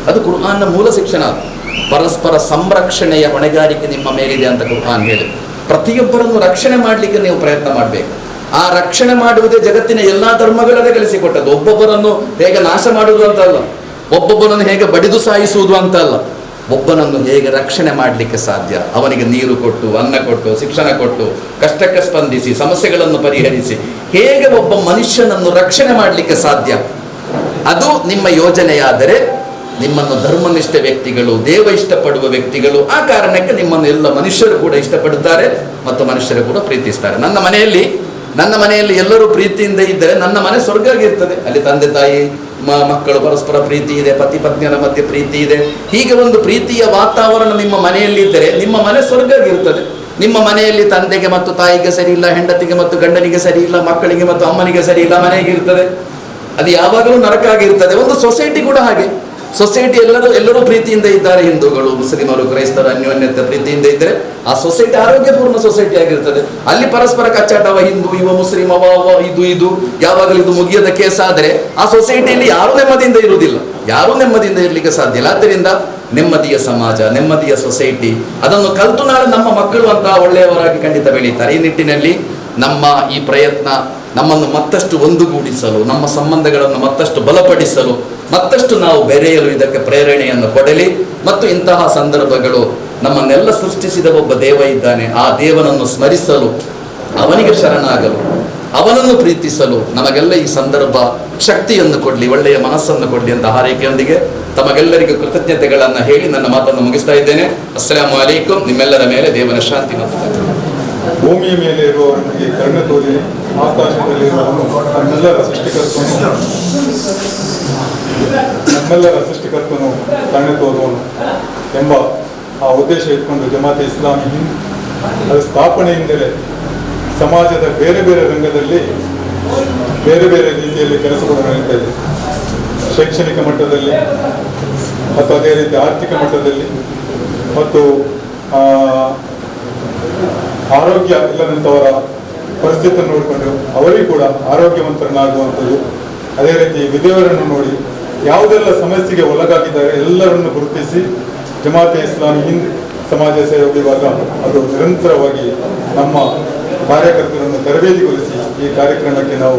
ಅದು ಕುರ್ಆನ್ನ ಮೂಲ ಶಿಕ್ಷಣ. ಪರಸ್ಪರ ಸಂರಕ್ಷಣೆಯ ಹೊಣೆಗಾರಿಕೆ ನಿಮ್ಮ ಮೇಲಿದೆ ಅಂತ ಕುರ್ಆನ್ ಹೇಳಿದೆ. ಪ್ರತಿಯೊಬ್ಬರನ್ನು ರಕ್ಷಣೆ ಮಾಡಲಿಕ್ಕೆ ನೀವು ಪ್ರಯತ್ನ ಮಾಡಬೇಕು. ಆ ರಕ್ಷಣೆ ಮಾಡುವುದೇ ಜಗತ್ತಿನ ಎಲ್ಲ ಧರ್ಮಗಳನ್ನೇ ಕಲಿಸಿಕೊಟ್ಟದ್ದು. ಒಬ್ಬೊಬ್ಬರನ್ನು ಹೇಗೆ ನಾಶ ಮಾಡುವುದು ಅಂತಲ್ಲ, ಒಬ್ಬೊಬ್ಬರನ್ನು ಹೇಗೆ ಬಡಿದು ಸಾಯಿಸುವುದು ಅಂತಲ್ಲ, ಒಬ್ಬನನ್ನು ಹೇಗೆ ರಕ್ಷಣೆ ಮಾಡಲಿಕ್ಕೆ ಸಾಧ್ಯ, ಅವನಿಗೆ ನೀರು ಕೊಟ್ಟು, ಅನ್ನ ಕೊಟ್ಟು, ಶಿಕ್ಷಣ ಕೊಟ್ಟು, ಕಷ್ಟಕ್ಕೆ ಸ್ಪಂದಿಸಿ, ಸಮಸ್ಯೆಗಳನ್ನು ಪರಿಹರಿಸಿ ಹೇಗೆ ಒಬ್ಬ ಮನುಷ್ಯನನ್ನು ರಕ್ಷಣೆ ಮಾಡಲಿಕ್ಕೆ ಸಾಧ್ಯ, ಅದು ನಿಮ್ಮ ಯೋಜನೆಯಾದರೆ ನಿಮ್ಮನ್ನು ಧರ್ಮನಿಷ್ಠ ವ್ಯಕ್ತಿಗಳು, ದೇವ ಇಷ್ಟಪಡುವ ವ್ಯಕ್ತಿಗಳು, ಆ ಕಾರಣಕ್ಕೆ ನಿಮ್ಮನ್ನು ಎಲ್ಲ ಮನುಷ್ಯರು ಕೂಡ ಇಷ್ಟಪಡುತ್ತಾರೆ ಮತ್ತು ಮನುಷ್ಯರು ಕೂಡ ಪ್ರೀತಿಸ್ತಾರೆ. ನನ್ನ ಮನೆಯಲ್ಲಿ ಎಲ್ಲರೂ ಪ್ರೀತಿಯಿಂದ ಇದ್ದರೆ ನನ್ನ ಮನೆ ಸ್ವರ್ಗ ಆಗಿರ್ತದೆ. ಅಲ್ಲಿ ತಂದೆ ತಾಯಿ ಮಕ್ಕಳು ಪರಸ್ಪರ ಪ್ರೀತಿ ಇದೆ, ಪತಿ ಪತ್ನಿಯರ ಮಧ್ಯೆ ಪ್ರೀತಿ ಇದೆ. ಹೀಗೆ ಒಂದು ಪ್ರೀತಿಯ ವಾತಾವರಣ ನಿಮ್ಮ ಮನೆಯಲ್ಲಿ ಇದ್ದರೆ ನಿಮ್ಮ ಮನೆ ಸ್ವರ್ಗ ಆಗಿರ್ತದೆ. ನಿಮ್ಮ ಮನೆಯಲ್ಲಿ ತಂದೆಗೆ ಮತ್ತು ತಾಯಿಗೆ ಸರಿ ಇಲ್ಲ, ಹೆಂಡತಿಗೆ ಮತ್ತು ಗಂಡನಿಗೆ ಸರಿ ಇಲ್ಲ, ಮಕ್ಕಳಿಗೆ ಮತ್ತು ಅಮ್ಮನಿಗೆ ಸರಿ ಇಲ್ಲ, ಮನೆಗೆ ಇರ್ತದೆ, ಅದು ಯಾವಾಗಲೂ ನರಕ ಆಗಿರ್ತದೆ. ಒಂದು ಸೊಸೈಟಿ ಕೂಡ ಹಾಗೆ. ಸೊಸೈಟಿ ಎಲ್ಲರೂ ಪ್ರೀತಿಯಿಂದ ಇದ್ದಾರೆ, ಹಿಂದೂಗಳು, ಮುಸ್ಲಿಮರು, ಕ್ರೈಸ್ತರು ಅನ್ಯೋನ್ಯತೆ ಪ್ರೀತಿಯಿಂದ ಇದ್ದರೆ ಆ ಸೊಸೈಟಿ ಆರೋಗ್ಯಪೂರ್ಣ ಸೊಸೈಟಿ ಆಗಿರ್ತದೆ. ಅಲ್ಲಿ ಪರಸ್ಪರ ಕಚ್ಚಾಟವ, ಹಿಂದೂ ಇವ ಮುಸ್ಲಿಂ ಅವ ಇದು ಯಾವಾಗಲೂ ಇದು ಮುಗಿಯದ ಕೇಸ್ ಆದರೆ ಆ ಸೊಸೈಟಿಯಲ್ಲಿ ಯಾರೂ ನೆಮ್ಮದಿಯಿಂದ ಇರುವುದಿಲ್ಲ, ಯಾರೂ ನೆಮ್ಮದಿಯಿಂದ ಇರಲಿಕ್ಕೆ ಸಾಧ್ಯ ಇಲ್ಲ. ಆದ್ದರಿಂದ ನೆಮ್ಮದಿಯ ಸಮಾಜ, ನೆಮ್ಮದಿಯ ಸೊಸೈಟಿ, ಅದನ್ನು ಕಲ್ತು ನಾಳೆ ನಮ್ಮ ಮಕ್ಕಳು ಅಂತ ಒಳ್ಳೆಯವರಾಗಿ ಖಂಡಿತ ಬೆಳೀತಾರೆ. ಈ ನಿಟ್ಟಿನಲ್ಲಿ ನಮ್ಮ ಈ ಪ್ರಯತ್ನ ನಮ್ಮನ್ನು ಮತ್ತಷ್ಟು ಒಂದುಗೂಡಿಸಲು, ನಮ್ಮ ಸಂಬಂಧಗಳನ್ನು ಮತ್ತಷ್ಟು ಬಲಪಡಿಸಲು, ಮತ್ತಷ್ಟು ನಾವು ಬೆರೆಯಲು ಇದಕ್ಕೆ ಪ್ರೇರಣೆಯನ್ನು ಕೊಡಲಿ. ಮತ್ತು ಇಂತಹ ಸಂದರ್ಭಗಳು ನಮ್ಮನ್ನೆಲ್ಲ ಸೃಷ್ಟಿಸಿದ ಒಬ್ಬ ದೇವ ಇದ್ದಾನೆ, ಆ ದೇವನನ್ನು ಸ್ಮರಿಸಲು, ಅವನಿಗೆ ಶರಣಾಗಲು, ಅವನನ್ನು ಪ್ರೀತಿಸಲು ನಮಗೆಲ್ಲ ಈ ಸಂದರ್ಭ ಶಕ್ತಿಯನ್ನು ಕೊಡಲಿ, ಒಳ್ಳೆಯ ಮನಸ್ಸನ್ನು ಕೊಡಲಿ ಅಂತ ಹಾರೈಕೆಯೊಂದಿಗೆ ತಮಗೆಲ್ಲರಿಗೂ ಕೃತಜ್ಞತೆಗಳನ್ನು ಹೇಳಿ ನನ್ನ ಮಾತನ್ನು ಮುಗಿಸ್ತಾ ಇದ್ದೇನೆ. ಅಸ್ಸಲಾಮು ಅಲೈಕುಂ. ನಿಮ್ಮೆಲ್ಲರ ಮೇಲೆ ದೇವನ ಶಾಂತಿ ಮತ್ತು ಭೂಮಿಯ ಮೇಲೆ ಇರುವವರಿಗೆ ಕರುಣೆ ತೋರಿ, ಆಕಾಶದಲ್ಲಿರುವವನು ನಮ್ಮೆಲ್ಲರ ಸೃಷ್ಟಿಕರ್ತನು ಕರುಣೆ ತೋರುವನು ಎಂಬ ಆ ಉದ್ದೇಶ ಇಟ್ಕೊಂಡು ಜಮಾತೆ ಇಸ್ಲಾಮಿ ಹಿಂದ್ ಅದರ ಸ್ಥಾಪನೆಯಿಂದಲೇ ಸಮಾಜದ ಬೇರೆ ಬೇರೆ ರಂಗದಲ್ಲಿ ಬೇರೆ ಬೇರೆ ರೀತಿಯಲ್ಲಿ ಕೆಲಸಗಳು ನಡೀತಾ ಇದೆ. ಶೈಕ್ಷಣಿಕ ಮಟ್ಟದಲ್ಲಿ ಮತ್ತು ಅದೇ ರೀತಿ ಆರ್ಥಿಕ ಮಟ್ಟದಲ್ಲಿ ಮತ್ತು ಆರೋಗ್ಯ ಇಲ್ಲದಂಥವರ ಪರಿಸ್ಥಿತಿಯನ್ನು ನೋಡಿಕೊಂಡು ಅವರಿಗೂ ಕೂಡ ಆರೋಗ್ಯವಂತರನ್ನಾಗುವಂಥದ್ದು, ಅದೇ ರೀತಿ ವಿಧವೆಯರನ್ನು ನೋಡಿ ಯಾವುದೆಲ್ಲ ಸಮಸ್ಯೆಗೆ ಒಳಗಾಗಿದ್ದಾರೆ ಎಲ್ಲರನ್ನು ಗುರುತಿಸಿ ಜಮಾತೆ ಇಸ್ಲಾಮಿ ಹಿಂದ್ ಸಮಾಜ ಸೇವಾ ವಿಭಾಗ ಅದು ನಿರಂತರವಾಗಿ ನಮ್ಮ ಕಾರ್ಯಕರ್ತರನ್ನು ತರಬೇತಿಗೊಳಿಸಿ ಈ ಕಾರ್ಯಕ್ರಮಕ್ಕೆ ನಾವು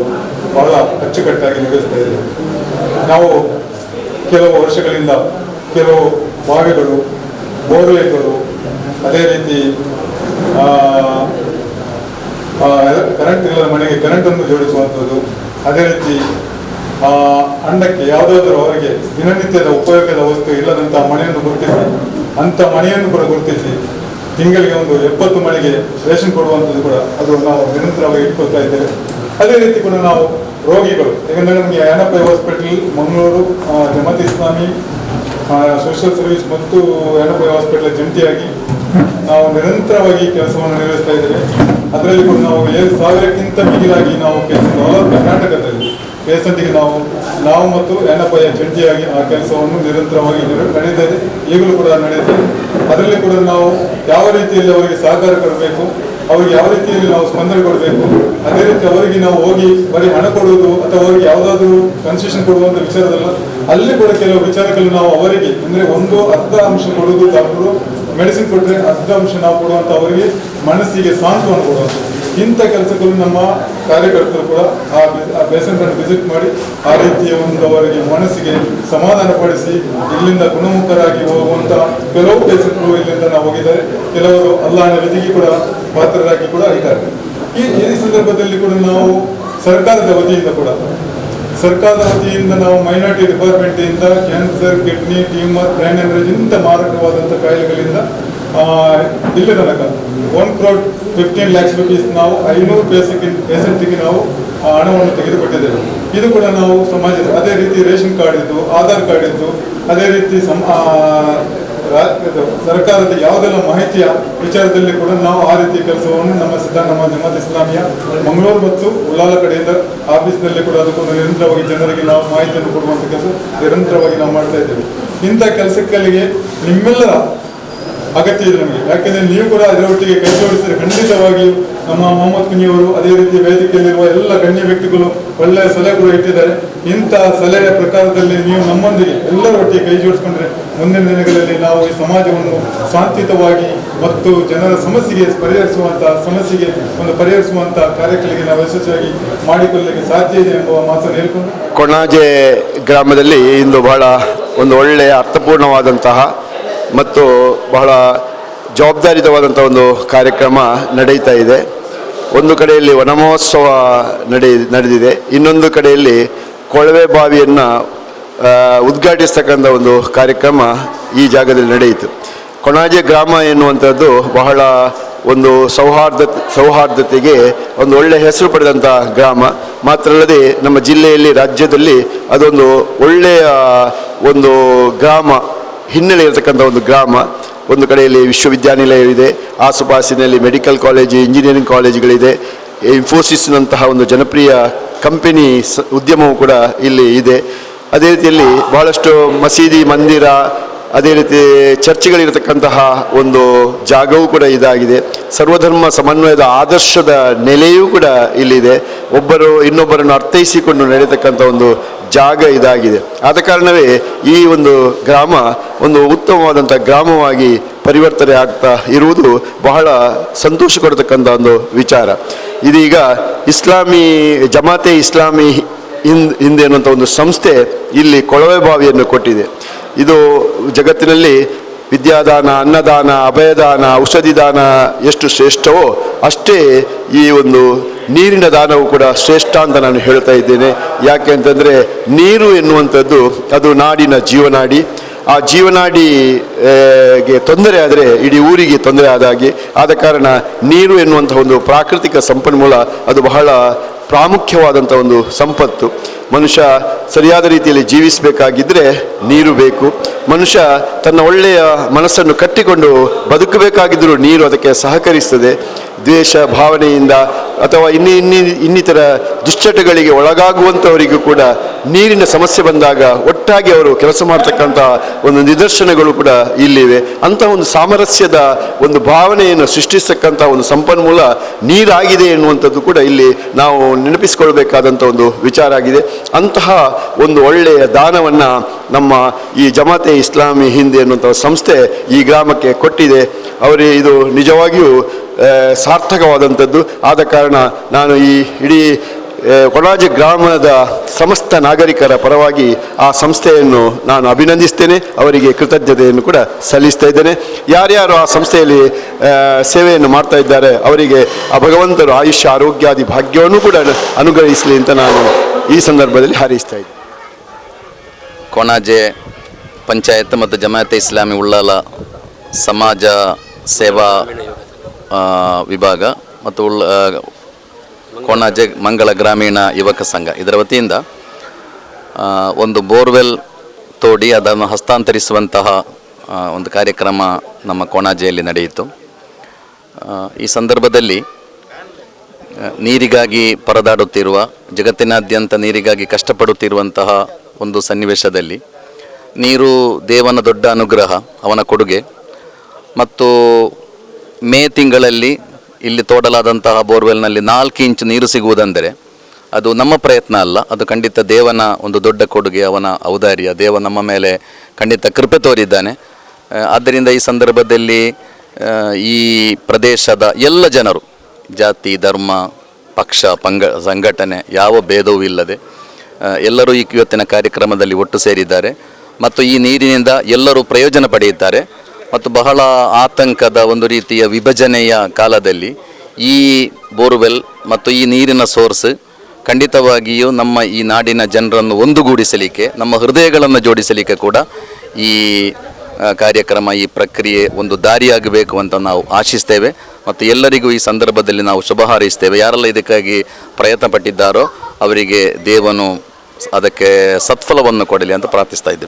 ಬಹಳ ಅಚ್ಚುಕಟ್ಟಾಗಿ ನಿರ್ವಹಿಸ್ತಾ ಇದ್ದೇವೆ. ನಾವು ಕೆಲವು ವರ್ಷಗಳಿಂದ ಕೆಲವು ಬಾವಿಗಳು, ಬೋರ್ವೆಲ್ಗಳು, ಅದೇ ರೀತಿ ಕರೆಂಟ್ ಇಲ್ಲದ ಮನೆಗೆ ಕರೆಂಟನ್ನು ಜೋಡಿಸುವಂಥದ್ದು, ಅದೇ ರೀತಿ ಅನ್ನಕ್ಕೆ ಯಾವುದಾದ್ರೂ ಅವರಿಗೆ ದಿನನಿತ್ಯದ ಉಪಯೋಗದ ವಸ್ತು ಇಲ್ಲದಂತಹ ಮನೆಯನ್ನು ಗುರುತಿಸಿ ಅಂಥ ಮನೆಯನ್ನು ಕೂಡ ಗುರುತಿಸಿ ತಿಂಗಳಿಗೆ ಒಂದು 70 ಮನೆಗೆ ರೇಷನ್ ಕೊಡುವಂಥದ್ದು ಕೂಡ ಅದು ನಾವು ನಿರಂತರವಾಗಿ ಇಟ್ಕೊಳ್ತಾ ಇದ್ದೇವೆ. ಅದೇ ರೀತಿ ಕೂಡ ನಾವು ರೋಗಿಗಳು, ಯಾಕಂದರೆ ನಮಗೆ ಯಾನಪ್ಪ ಹಾಸ್ಪಿಟಲ್ ಮಂಗಳೂರು, ಜಮಾತೆ ಇಸ್ಲಾಮಿ ಸೋಷಿಯಲ್ ಸರ್ವಿಸ್ ಮತ್ತು ಯಾನಪ್ಪ ಹಾಸ್ಪಿಟಲ್ ಜಂಟಿಯಾಗಿ ನಾವು ನಿರಂತರವಾಗಿ ಕೆಲಸವನ್ನು ನಿರ್ವಹಿಸ್ತಾ ಇದ್ದೇವೆ. ಅದರಲ್ಲಿ ಕೂಡ ನಾವು 7,000ಕ್ಕಿಂತ ಮಿಗಿಲಾಗಿ ನಾವು ಕರ್ನಾಟಕದಲ್ಲಿ ಪೇಷಂಟಿಗೆ ನಾವು ಮತ್ತು ಯಾನಪ್ಪಯ್ಯ ಜಂಟಿಯಾಗಿ ಆ ಕೆಲಸವನ್ನು ನಿರಂತರವಾಗಿ ನಡೀತಾ ಇದೆ, ಈಗಲೂ ಕೂಡ ನಡೆಯುತ್ತೆ. ಅದರಲ್ಲಿ ಕೂಡ ನಾವು ಯಾವ ರೀತಿಯಲ್ಲಿ ಅವರಿಗೆ ಸಹಕಾರ ಕೊಡಬೇಕು, ಅವರಿಗೆ ಯಾವ ರೀತಿಯಲ್ಲಿ ನಾವು ಸ್ಪಂದನೆ ಕೊಡಬೇಕು, ಅದೇ ರೀತಿ ಅವರಿಗೆ ನಾವು ಹೋಗಿ ಬರೀ ಹಣ ಕೊಡುವುದು ಅಥವಾ ಅವರಿಗೆ ಯಾವುದಾದ್ರೂ ಕನ್ಸೆಷನ್ ಕೊಡುವಂಥ ವಿಚಾರದಲ್ಲ, ಅಲ್ಲಿ ಕೂಡ ಕೆಲವು ವಿಚಾರಗಳು ನಾವು ಅವರಿಗೆ ಅಂದರೆ ಒಂದು ಅರ್ಧ ಅಂಶ ಕೊಡುವುದು, ಡಾಕ್ಟರು ಮೆಡಿಸಿನ್ ಕೊಟ್ಟರೆ ಅರ್ಧ ಅಂಶ ನಾವು ಕೊಡುವಂಥ ಅವರಿಗೆ ಮನಸ್ಸಿಗೆ ಸಾಂತ್ವನ ಕೊಡುವಂಥದ್ದು, ಇಂಥ ಕೆಲಸಗಳು ನಮ್ಮ ಕಾರ್ಯಕರ್ತರು ಕೂಡ ಆ ಪೇಷಂಟನ್ನು ವಿಸಿಟ್ ಮಾಡಿ ಆ ರೀತಿಯ ಒಂದು ಅವರಿಗೆ ಮನಸ್ಸಿಗೆ ಸಮಾಧಾನ ಪಡಿಸಿ ಇಲ್ಲಿಂದ ಗುಣಮುಖರಾಗಿ ಹೋಗುವಂಥ ಕೆಲವು ಪೇಷಂಟ್ಗಳು ಇಲ್ಲಿಂದ ನಾವು ಹೋಗಿದ್ದಾರೆ. ಕೆಲವರು ಅಲ್ಲಾಹನ ವಿಧಿಗೆ ಕೂಡ ಪಾತ್ರರಾಗಿ ಕೂಡ ಇದ್ದಾರೆ. ಈ ಸಂದರ್ಭದಲ್ಲಿ ಕೂಡ ನಾವು ಸರ್ಕಾರದ ವತಿಯಿಂದ ನಾವು ಮೈನಾರಿಟಿ ಡಿಪಾರ್ಟ್ಮೆಂಟಿಂದ cancer, kidney, tumour, brain haemorrhage ಇಂಥ ಮಾರಕವಾದಂಥ ಕಾಯಿಲೆಗಳಿಂದ ಇಲ್ಲಿ ತನಕ 1,15 lakhs rupees ನಾವು 500 ಪೇಷಂಟಿಗೆ ನಾವು ಹಣವನ್ನು ತೆಗೆದುಕೊಟ್ಟಿದ್ದೇವೆ. ಇದು ಕೂಡ ನಾವು ಸಮಾಜ, ಅದೇ ರೀತಿ ರೇಷನ್ ಕಾರ್ಡ್ ಇದ್ದು, ಆಧಾರ್ ಕಾರ್ಡ್ ಇದ್ದು, ಅದೇ ರೀತಿ ಸರ್ಕಾರದ ಯಾವುದೆಲ್ಲ ಮಾಹಿತಿಯ ವಿಚಾರದಲ್ಲಿ ಕೂಡ ನಾವು ಆ ರೀತಿಯ ಕೆಲಸವನ್ನು ನಮ್ಮ ಜಮಾತ್ ಇಸ್ಲಾಮಿಯ ಮಂಗಳೂರು ಮತ್ತು ಉಳ್ಳಾಲ ಕಡೆಯಿಂದ ಆಫೀಸ್ನಲ್ಲಿ ಕೂಡ ಅದಕ್ಕೊಂದು ನಿರಂತರವಾಗಿ ಜನರಿಗೆ ನಾವು ಮಾಹಿತಿಯನ್ನು ಕೊಡುವಂಥ ಕೆಲಸ ನಿರಂತರವಾಗಿ ನಾವು ಮಾಡ್ತಾ ಇದ್ದೇವೆ. ಇಂಥ ಕೆಲಸಗಳಿಗೆ ನಿಮ್ಮೆಲ್ಲರ ಅಗತ್ಯ ಇದೆ ನಮಗೆ. ಯಾಕೆಂದರೆ ನೀವು ಕೂಡ ಅದರೊಟ್ಟಿಗೆ ಕೈ ಜೋಡಿಸಿದರೆ ಖಂಡಿತವಾಗಿಯೂ ನಮ್ಮ ಮೊಹಮ್ಮದ್ ಕುಂಜಿಯವರು, ಅದೇ ರೀತಿ ವೇದಿಕೆಯಲ್ಲಿರುವ ಎಲ್ಲ ಗಣ್ಯ ವ್ಯಕ್ತಿಗಳು ಒಳ್ಳೆಯ ಸಲಹೆಗಳು ಇಟ್ಟಿದ್ದಾರೆ. ಇಂಥ ಸಲಹೆಯ ಪ್ರಕಾರದಲ್ಲಿ ನೀವು ನಮ್ಮೊಂದಿಗೆ ಎಲ್ಲರೊಟ್ಟಿಗೆ ಕೈ ಜೋಡಿಸ್ಕೊಂಡ್ರೆ ಮುಂದಿನ ದಿನಗಳಲ್ಲಿ ನಾವು ಈ ಸಮಾಜವನ್ನು ಶಾಂತಿಯುತವಾಗಿ ಮತ್ತು ಜನರ ಸಮಸ್ಯೆಗೆ ಪರಿಹರಿಸುವಂಥ ಕಾರ್ಯಕ್ರಮಗಳಿಗೆ ನಾವು ಯಶಸ್ವಿಯಾಗಿ ಮಾಡಿಕೊಳ್ಳಲಿಕ್ಕೆ ಸಾಧ್ಯ ಇದೆ ಎಂಬ ಮಾತನ್ನು ಹೇಳ್ಕೊಂಡು ಕೊಣಾಜೆ ಗ್ರಾಮದಲ್ಲಿ ಇಂದು ಬಹಳ ಒಂದು ಒಳ್ಳೆಯ ಅರ್ಥಪೂರ್ಣವಾದಂತಹ ಮತ್ತು ಬಹಳ ಜವಾಬ್ದಾರಿತವಾದಂಥ ಒಂದು ಕಾರ್ಯಕ್ರಮ ನಡೀತಾ ಇದೆ. ಒಂದು ಕಡೆಯಲ್ಲಿ ವನ ಮಹೋತ್ಸವ ನಡೆದಿದೆ, ಇನ್ನೊಂದು ಕಡೆಯಲ್ಲಿ ಕೊಳವೆ ಬಾವಿಯನ್ನು ಉದ್ಘಾಟಿಸ್ತಕ್ಕಂಥ ಒಂದು ಕಾರ್ಯಕ್ರಮ ಈ ಜಾಗದಲ್ಲಿ ನಡೆಯಿತು. ಕೊಣಾಜೆ ಗ್ರಾಮ ಎನ್ನುವಂಥದ್ದು ಬಹಳ ಒಂದು ಸೌಹಾರ್ದತೆಗೆ ಒಂದು ಒಳ್ಳೆಯ ಹೆಸರು ಪಡೆದಂಥ ಗ್ರಾಮ. ಮಾತ್ರ ಅಲ್ಲದೆ ನಮ್ಮ ಜಿಲ್ಲೆಯಲ್ಲಿ, ರಾಜ್ಯದಲ್ಲಿ ಅದೊಂದು ಒಳ್ಳೆಯ ಒಂದು ಗ್ರಾಮ, ಹಿನ್ನೆಲೆ ಇರತಕ್ಕಂಥ ಒಂದು ಗ್ರಾಮ. ಒಂದು ಕಡೆಯಲ್ಲಿ ವಿಶ್ವವಿದ್ಯಾನಿಲಯವಿದೆ, ಆಸುಪಾಸಿನಲ್ಲಿ ಮೆಡಿಕಲ್ ಕಾಲೇಜು, ಇಂಜಿನಿಯರಿಂಗ್ ಕಾಲೇಜುಗಳಿದೆ, ಇನ್ಫೋಸಿಸ್ನಂತಹ ಒಂದು ಜನಪ್ರಿಯ ಕಂಪನಿ ಉದ್ಯಮವು ಕೂಡ ಇಲ್ಲಿ ಇದೆ. ಅದೇ ರೀತಿಯಲ್ಲಿ ಬಹಳಷ್ಟು ಮಸೀದಿ, ಮಂದಿರ, ಅದೇ ರೀತಿ ಚರ್ಚ್ಗಳಿರತಕ್ಕಂತಹ ಒಂದು ಜಾಗವೂ ಕೂಡ ಇದಾಗಿದೆ. ಸರ್ವಧರ್ಮ ಸಮನ್ವಯದ ಆದರ್ಶದ ನೆಲೆಯೂ ಕೂಡ ಇಲ್ಲಿದೆ. ಒಬ್ಬರು ಇನ್ನೊಬ್ಬರನ್ನು ಅರ್ಥೈಸಿಕೊಂಡು ನಡೆಯತಕ್ಕಂಥ ಒಂದು ಜಾಗ ಇದಾಗಿದೆ. ಆದ ಕಾರಣವೇ ಈ ಒಂದು ಗ್ರಾಮ ಒಂದು ಉತ್ತಮವಾದಂಥ ಗ್ರಾಮವಾಗಿ ಪರಿವರ್ತನೆ ಆಗ್ತಾ ಇರುವುದು ಬಹಳ ಸಂತೋಷ ಕೊಡತಕ್ಕಂಥ ಒಂದು ವಿಚಾರ. ಇದೀಗ ಜಮಾತೆ ಇಸ್ಲಾಮಿ ಹಿಂದೆ ಅನ್ನುವಂಥ ಒಂದು ಸಂಸ್ಥೆ ಇಲ್ಲಿ ಕೊಳವೆ ಬಾವಿಯನ್ನು ಕೊಟ್ಟಿದೆ. ಇದು ಜಗತ್ತಿನಲ್ಲಿ ವಿದ್ಯಾದಾನ, ಅನ್ನದಾನ, ಅಭಯದಾನ, ಔಷಧಿ ದಾನ ಎಷ್ಟು ಶ್ರೇಷ್ಠವೋ ಅಷ್ಟೇ ಈ ಒಂದು ನೀರಿನ ದಾನವು ಕೂಡ ಶ್ರೇಷ್ಠ ಅಂತ ನಾನು ಹೇಳ್ತಾ ಇದ್ದೇನೆ. ಯಾಕೆ ಅಂತಂದರೆ ನೀರು ಎನ್ನುವಂಥದ್ದು ಅದು ನಾಡಿನ ಜೀವನಾಡಿ. ಆ ಜೀವನಾಡಿಗೆ ತೊಂದರೆ ಆದರೆ ಇಡೀ ಊರಿಗೆ ತೊಂದರೆ ಆದಾಗೆ. ಆದ ಕಾರಣ ನೀರು ಎನ್ನುವಂಥ ಒಂದು ಪ್ರಾಕೃತಿಕ ಸಂಪನ್ಮೂಲ ಅದು ಬಹಳ ಪ್ರಾಮುಖ್ಯವಾದಂಥ ಒಂದು ಸಂಪತ್ತು. ಮನುಷ್ಯ ಸರಿಯಾದ ರೀತಿಯಲ್ಲಿ ಜೀವಿಸಬೇಕಾಗಿದ್ದರೆ ನೀರು ಬೇಕು. ಮನುಷ್ಯ ತನ್ನ ಒಳ್ಳೆಯ ಮನಸ್ಸನ್ನು ಕಟ್ಟಿಕೊಂಡು ಬದುಕಬೇಕಾಗಿದ್ದರೂ ನೀರು ಅದಕ್ಕೆ ಸಹಕರಿಸ್ತದೆ. ದ್ವೇಷ ಭಾವನೆಯಿಂದ ಅಥವಾ ಇನ್ನಿತರ ದುಶ್ಚಟಗಳಿಗೆ ಒಳಗಾಗುವಂಥವರಿಗೂ ಕೂಡ ನೀರಿನ ಸಮಸ್ಯೆ ಬಂದಾಗ ಒಟ್ಟಾಗಿ ಅವರು ಕೆಲಸ ಮಾಡ್ತಕ್ಕಂಥ ಒಂದು ನಿದರ್ಶನಗಳು ಕೂಡ ಇಲ್ಲಿವೆ. ಅಂತಹ ಒಂದು ಸಾಮರಸ್ಯದ ಒಂದು ಭಾವನೆಯನ್ನು ಸೃಷ್ಟಿಸ್ತಕ್ಕಂಥ ಒಂದು ಸಂಪನ್ಮೂಲ ನೀರಾಗಿದೆ ಎನ್ನುವಂಥದ್ದು ಕೂಡ ಇಲ್ಲಿ ನಾವು ನೆನಪಿಸಿಕೊಳ್ಬೇಕಾದಂಥ ಒಂದು ವಿಚಾರ ಆಗಿದೆ. ಅಂತಹ ಒಂದು ಒಳ್ಳೆಯ ದಾನವನ್ನು ನಮ್ಮ ಈ ಜಮಾತೆ ಇಸ್ಲಾಮಿ ಹಿಂದ್ ಎನ್ನುವಂಥ ಸಂಸ್ಥೆ ಈ ಗ್ರಾಮಕ್ಕೆ ಕೊಟ್ಟಿದೆ. ಇದು ನಿಜವಾಗಿಯೂ ಸಾರ್ಥಕವಾದಂಥದ್ದು. ಆದ ಕಾರಣ ನಾನು ಈ ಇಡೀ ಕೊಣಾಜೆ ಗ್ರಾಮದ ಸಮಸ್ತ ನಾಗರಿಕರ ಪರವಾಗಿ ಆ ಸಂಸ್ಥೆಯನ್ನು ನಾನು ಅಭಿನಂದಿಸ್ತೇನೆ, ಅವರಿಗೆ ಕೃತಜ್ಞತೆಯನ್ನು ಕೂಡ ಸಲ್ಲಿಸ್ತಾ ಇದ್ದೇನೆ. ಯಾರ್ಯಾರು ಆ ಸಂಸ್ಥೆಯಲ್ಲಿ ಸೇವೆಯನ್ನು ಮಾಡ್ತಾ ಇದ್ದಾರೆ ಅವರಿಗೆ ಆ ಭಗವಂತರು ಆಯುಷ್ಯ, ಆರೋಗ್ಯಾದಿ ಭಾಗ್ಯವನ್ನು ಕೂಡ ಅನುಗ್ರಹಿಸಲಿ ಅಂತ ನಾನು ಈ ಸಂದರ್ಭದಲ್ಲಿ ಹಾರೈಸ್ತಾ ಇದ್ದೇನೆ. ಕೊಣಾಜೆ ಪಂಚಾಯತ್ ಮತ್ತು ಜಮಾತೆ ಇಸ್ಲಾಮಿ ಉಳ್ಳಾಲ ಸಮಾಜ ಸೇವಾ ವಿಭಾಗ ಮತ್ತು ಕೊಣಾಜೆ ಮಂಗಳ ಗ್ರಾಮೀಣ ಯುವಕ ಸಂಘ ಇದರ ವತಿಯಿಂದ ಒಂದು ಬೋರ್ವೆಲ್ ತೋಡಿ ಅದನ್ನು ಹಸ್ತಾಂತರಿಸುವಂತಹ ಒಂದು ಕಾರ್ಯಕ್ರಮ ನಮ್ಮ ಕೊಣಾಜೆಯಲ್ಲಿ ನಡೆಯಿತು. ಈ ಸಂದರ್ಭದಲ್ಲಿ ನೀರಿಗಾಗಿ ಪರದಾಡುತ್ತಿರುವ, ಜಗತ್ತಿನಾದ್ಯಂತ ನೀರಿಗಾಗಿ ಕಷ್ಟಪಡುತ್ತಿರುವಂತಹ ಒಂದು ಸನ್ನಿವೇಶದಲ್ಲಿ ನೀರು ದೇವನ ದೊಡ್ಡ ಅನುಗ್ರಹ, ಅವನ ಕೊಡುಗೆ. ಮತ್ತು ಮೇ ತಿಂಗಳಲ್ಲಿ ಇಲ್ಲಿ ತೋಡಲಾದಂತಹ ಬೋರ್ವೆಲ್ನಲ್ಲಿ 4 ಇಂಚು ನೀರು ಸಿಗುವುದೆಂದರೆ ಅದು ನಮ್ಮ ಪ್ರಯತ್ನ ಅಲ್ಲ, ಅದು ಖಂಡಿತ ದೇವನ ಒಂದು ದೊಡ್ಡ ಕೊಡುಗೆ, ಅವನ ಔದಾರ್ಯ. ದೇವ ನಮ್ಮ ಮೇಲೆ ಖಂಡಿತ ಕೃಪೆ ತೋರಿದ್ದಾನೆ. ಆದ್ದರಿಂದ ಈ ಸಂದರ್ಭದಲ್ಲಿ ಈ ಪ್ರದೇಶದ ಎಲ್ಲ ಜನರು, ಜಾತಿ, ಧರ್ಮ, ಪಕ್ಷ, ಸಂಘಟನೆ ಯಾವ ಭೇದವೂ ಇಲ್ಲದೆ ಎಲ್ಲರೂ ಇವತ್ತಿನ ಕಾರ್ಯಕ್ರಮದಲ್ಲಿ ಒಟ್ಟು ಸೇರಿದ್ದಾರೆ ಮತ್ತು ಈ ನೀರಿನಿಂದ ಎಲ್ಲರೂ ಪ್ರಯೋಜನ ಪಡೆಯುತ್ತಾರೆ. ಮತ್ತು ಬಹಳ ಆತಂಕದ ಒಂದು ರೀತಿಯ ವಿಭಜನೆಯ ಕಾಲದಲ್ಲಿ ಈ ಬೋರ್ವೆಲ್ ಮತ್ತು ಈ ನೀರಿನ ಸೋರ್ಸ್ ಖಂಡಿತವಾಗಿಯೂ ನಮ್ಮ ಈ ನಾಡಿನ ಜನರನ್ನು ಒಂದುಗೂಡಿಸಲಿಕ್ಕೆ, ನಮ್ಮ ಹೃದಯಗಳನ್ನು ಜೋಡಿಸಲಿಕ್ಕೆ ಕೂಡ ಈ ಕಾರ್ಯಕ್ರಮ, ಈ ಪ್ರಕ್ರಿಯೆ ಒಂದು ದಾರಿಯಾಗಬೇಕು ಅಂತ ನಾವು ಆಶಿಸ್ತೇವೆ. ಮತ್ತು ಎಲ್ಲರಿಗೂ ಈ ಸಂದರ್ಭದಲ್ಲಿ ನಾವು ಶುಭ ಹಾರೈಸ್ತೇವೆ. ಯಾರೆಲ್ಲ ಇದಕ್ಕಾಗಿ ಪ್ರಯತ್ನ ಪಟ್ಟಿದ್ದಾರೋ ಅವರಿಗೆ ದೇವನು ಅದಕ್ಕೆ ಸತ್ಫಲವನ್ನು ಕೊಡಲಿ ಅಂತ ಪ್ರಾರ್ಥಿಸ್ತಾ ಇದ್ದೇವೆ.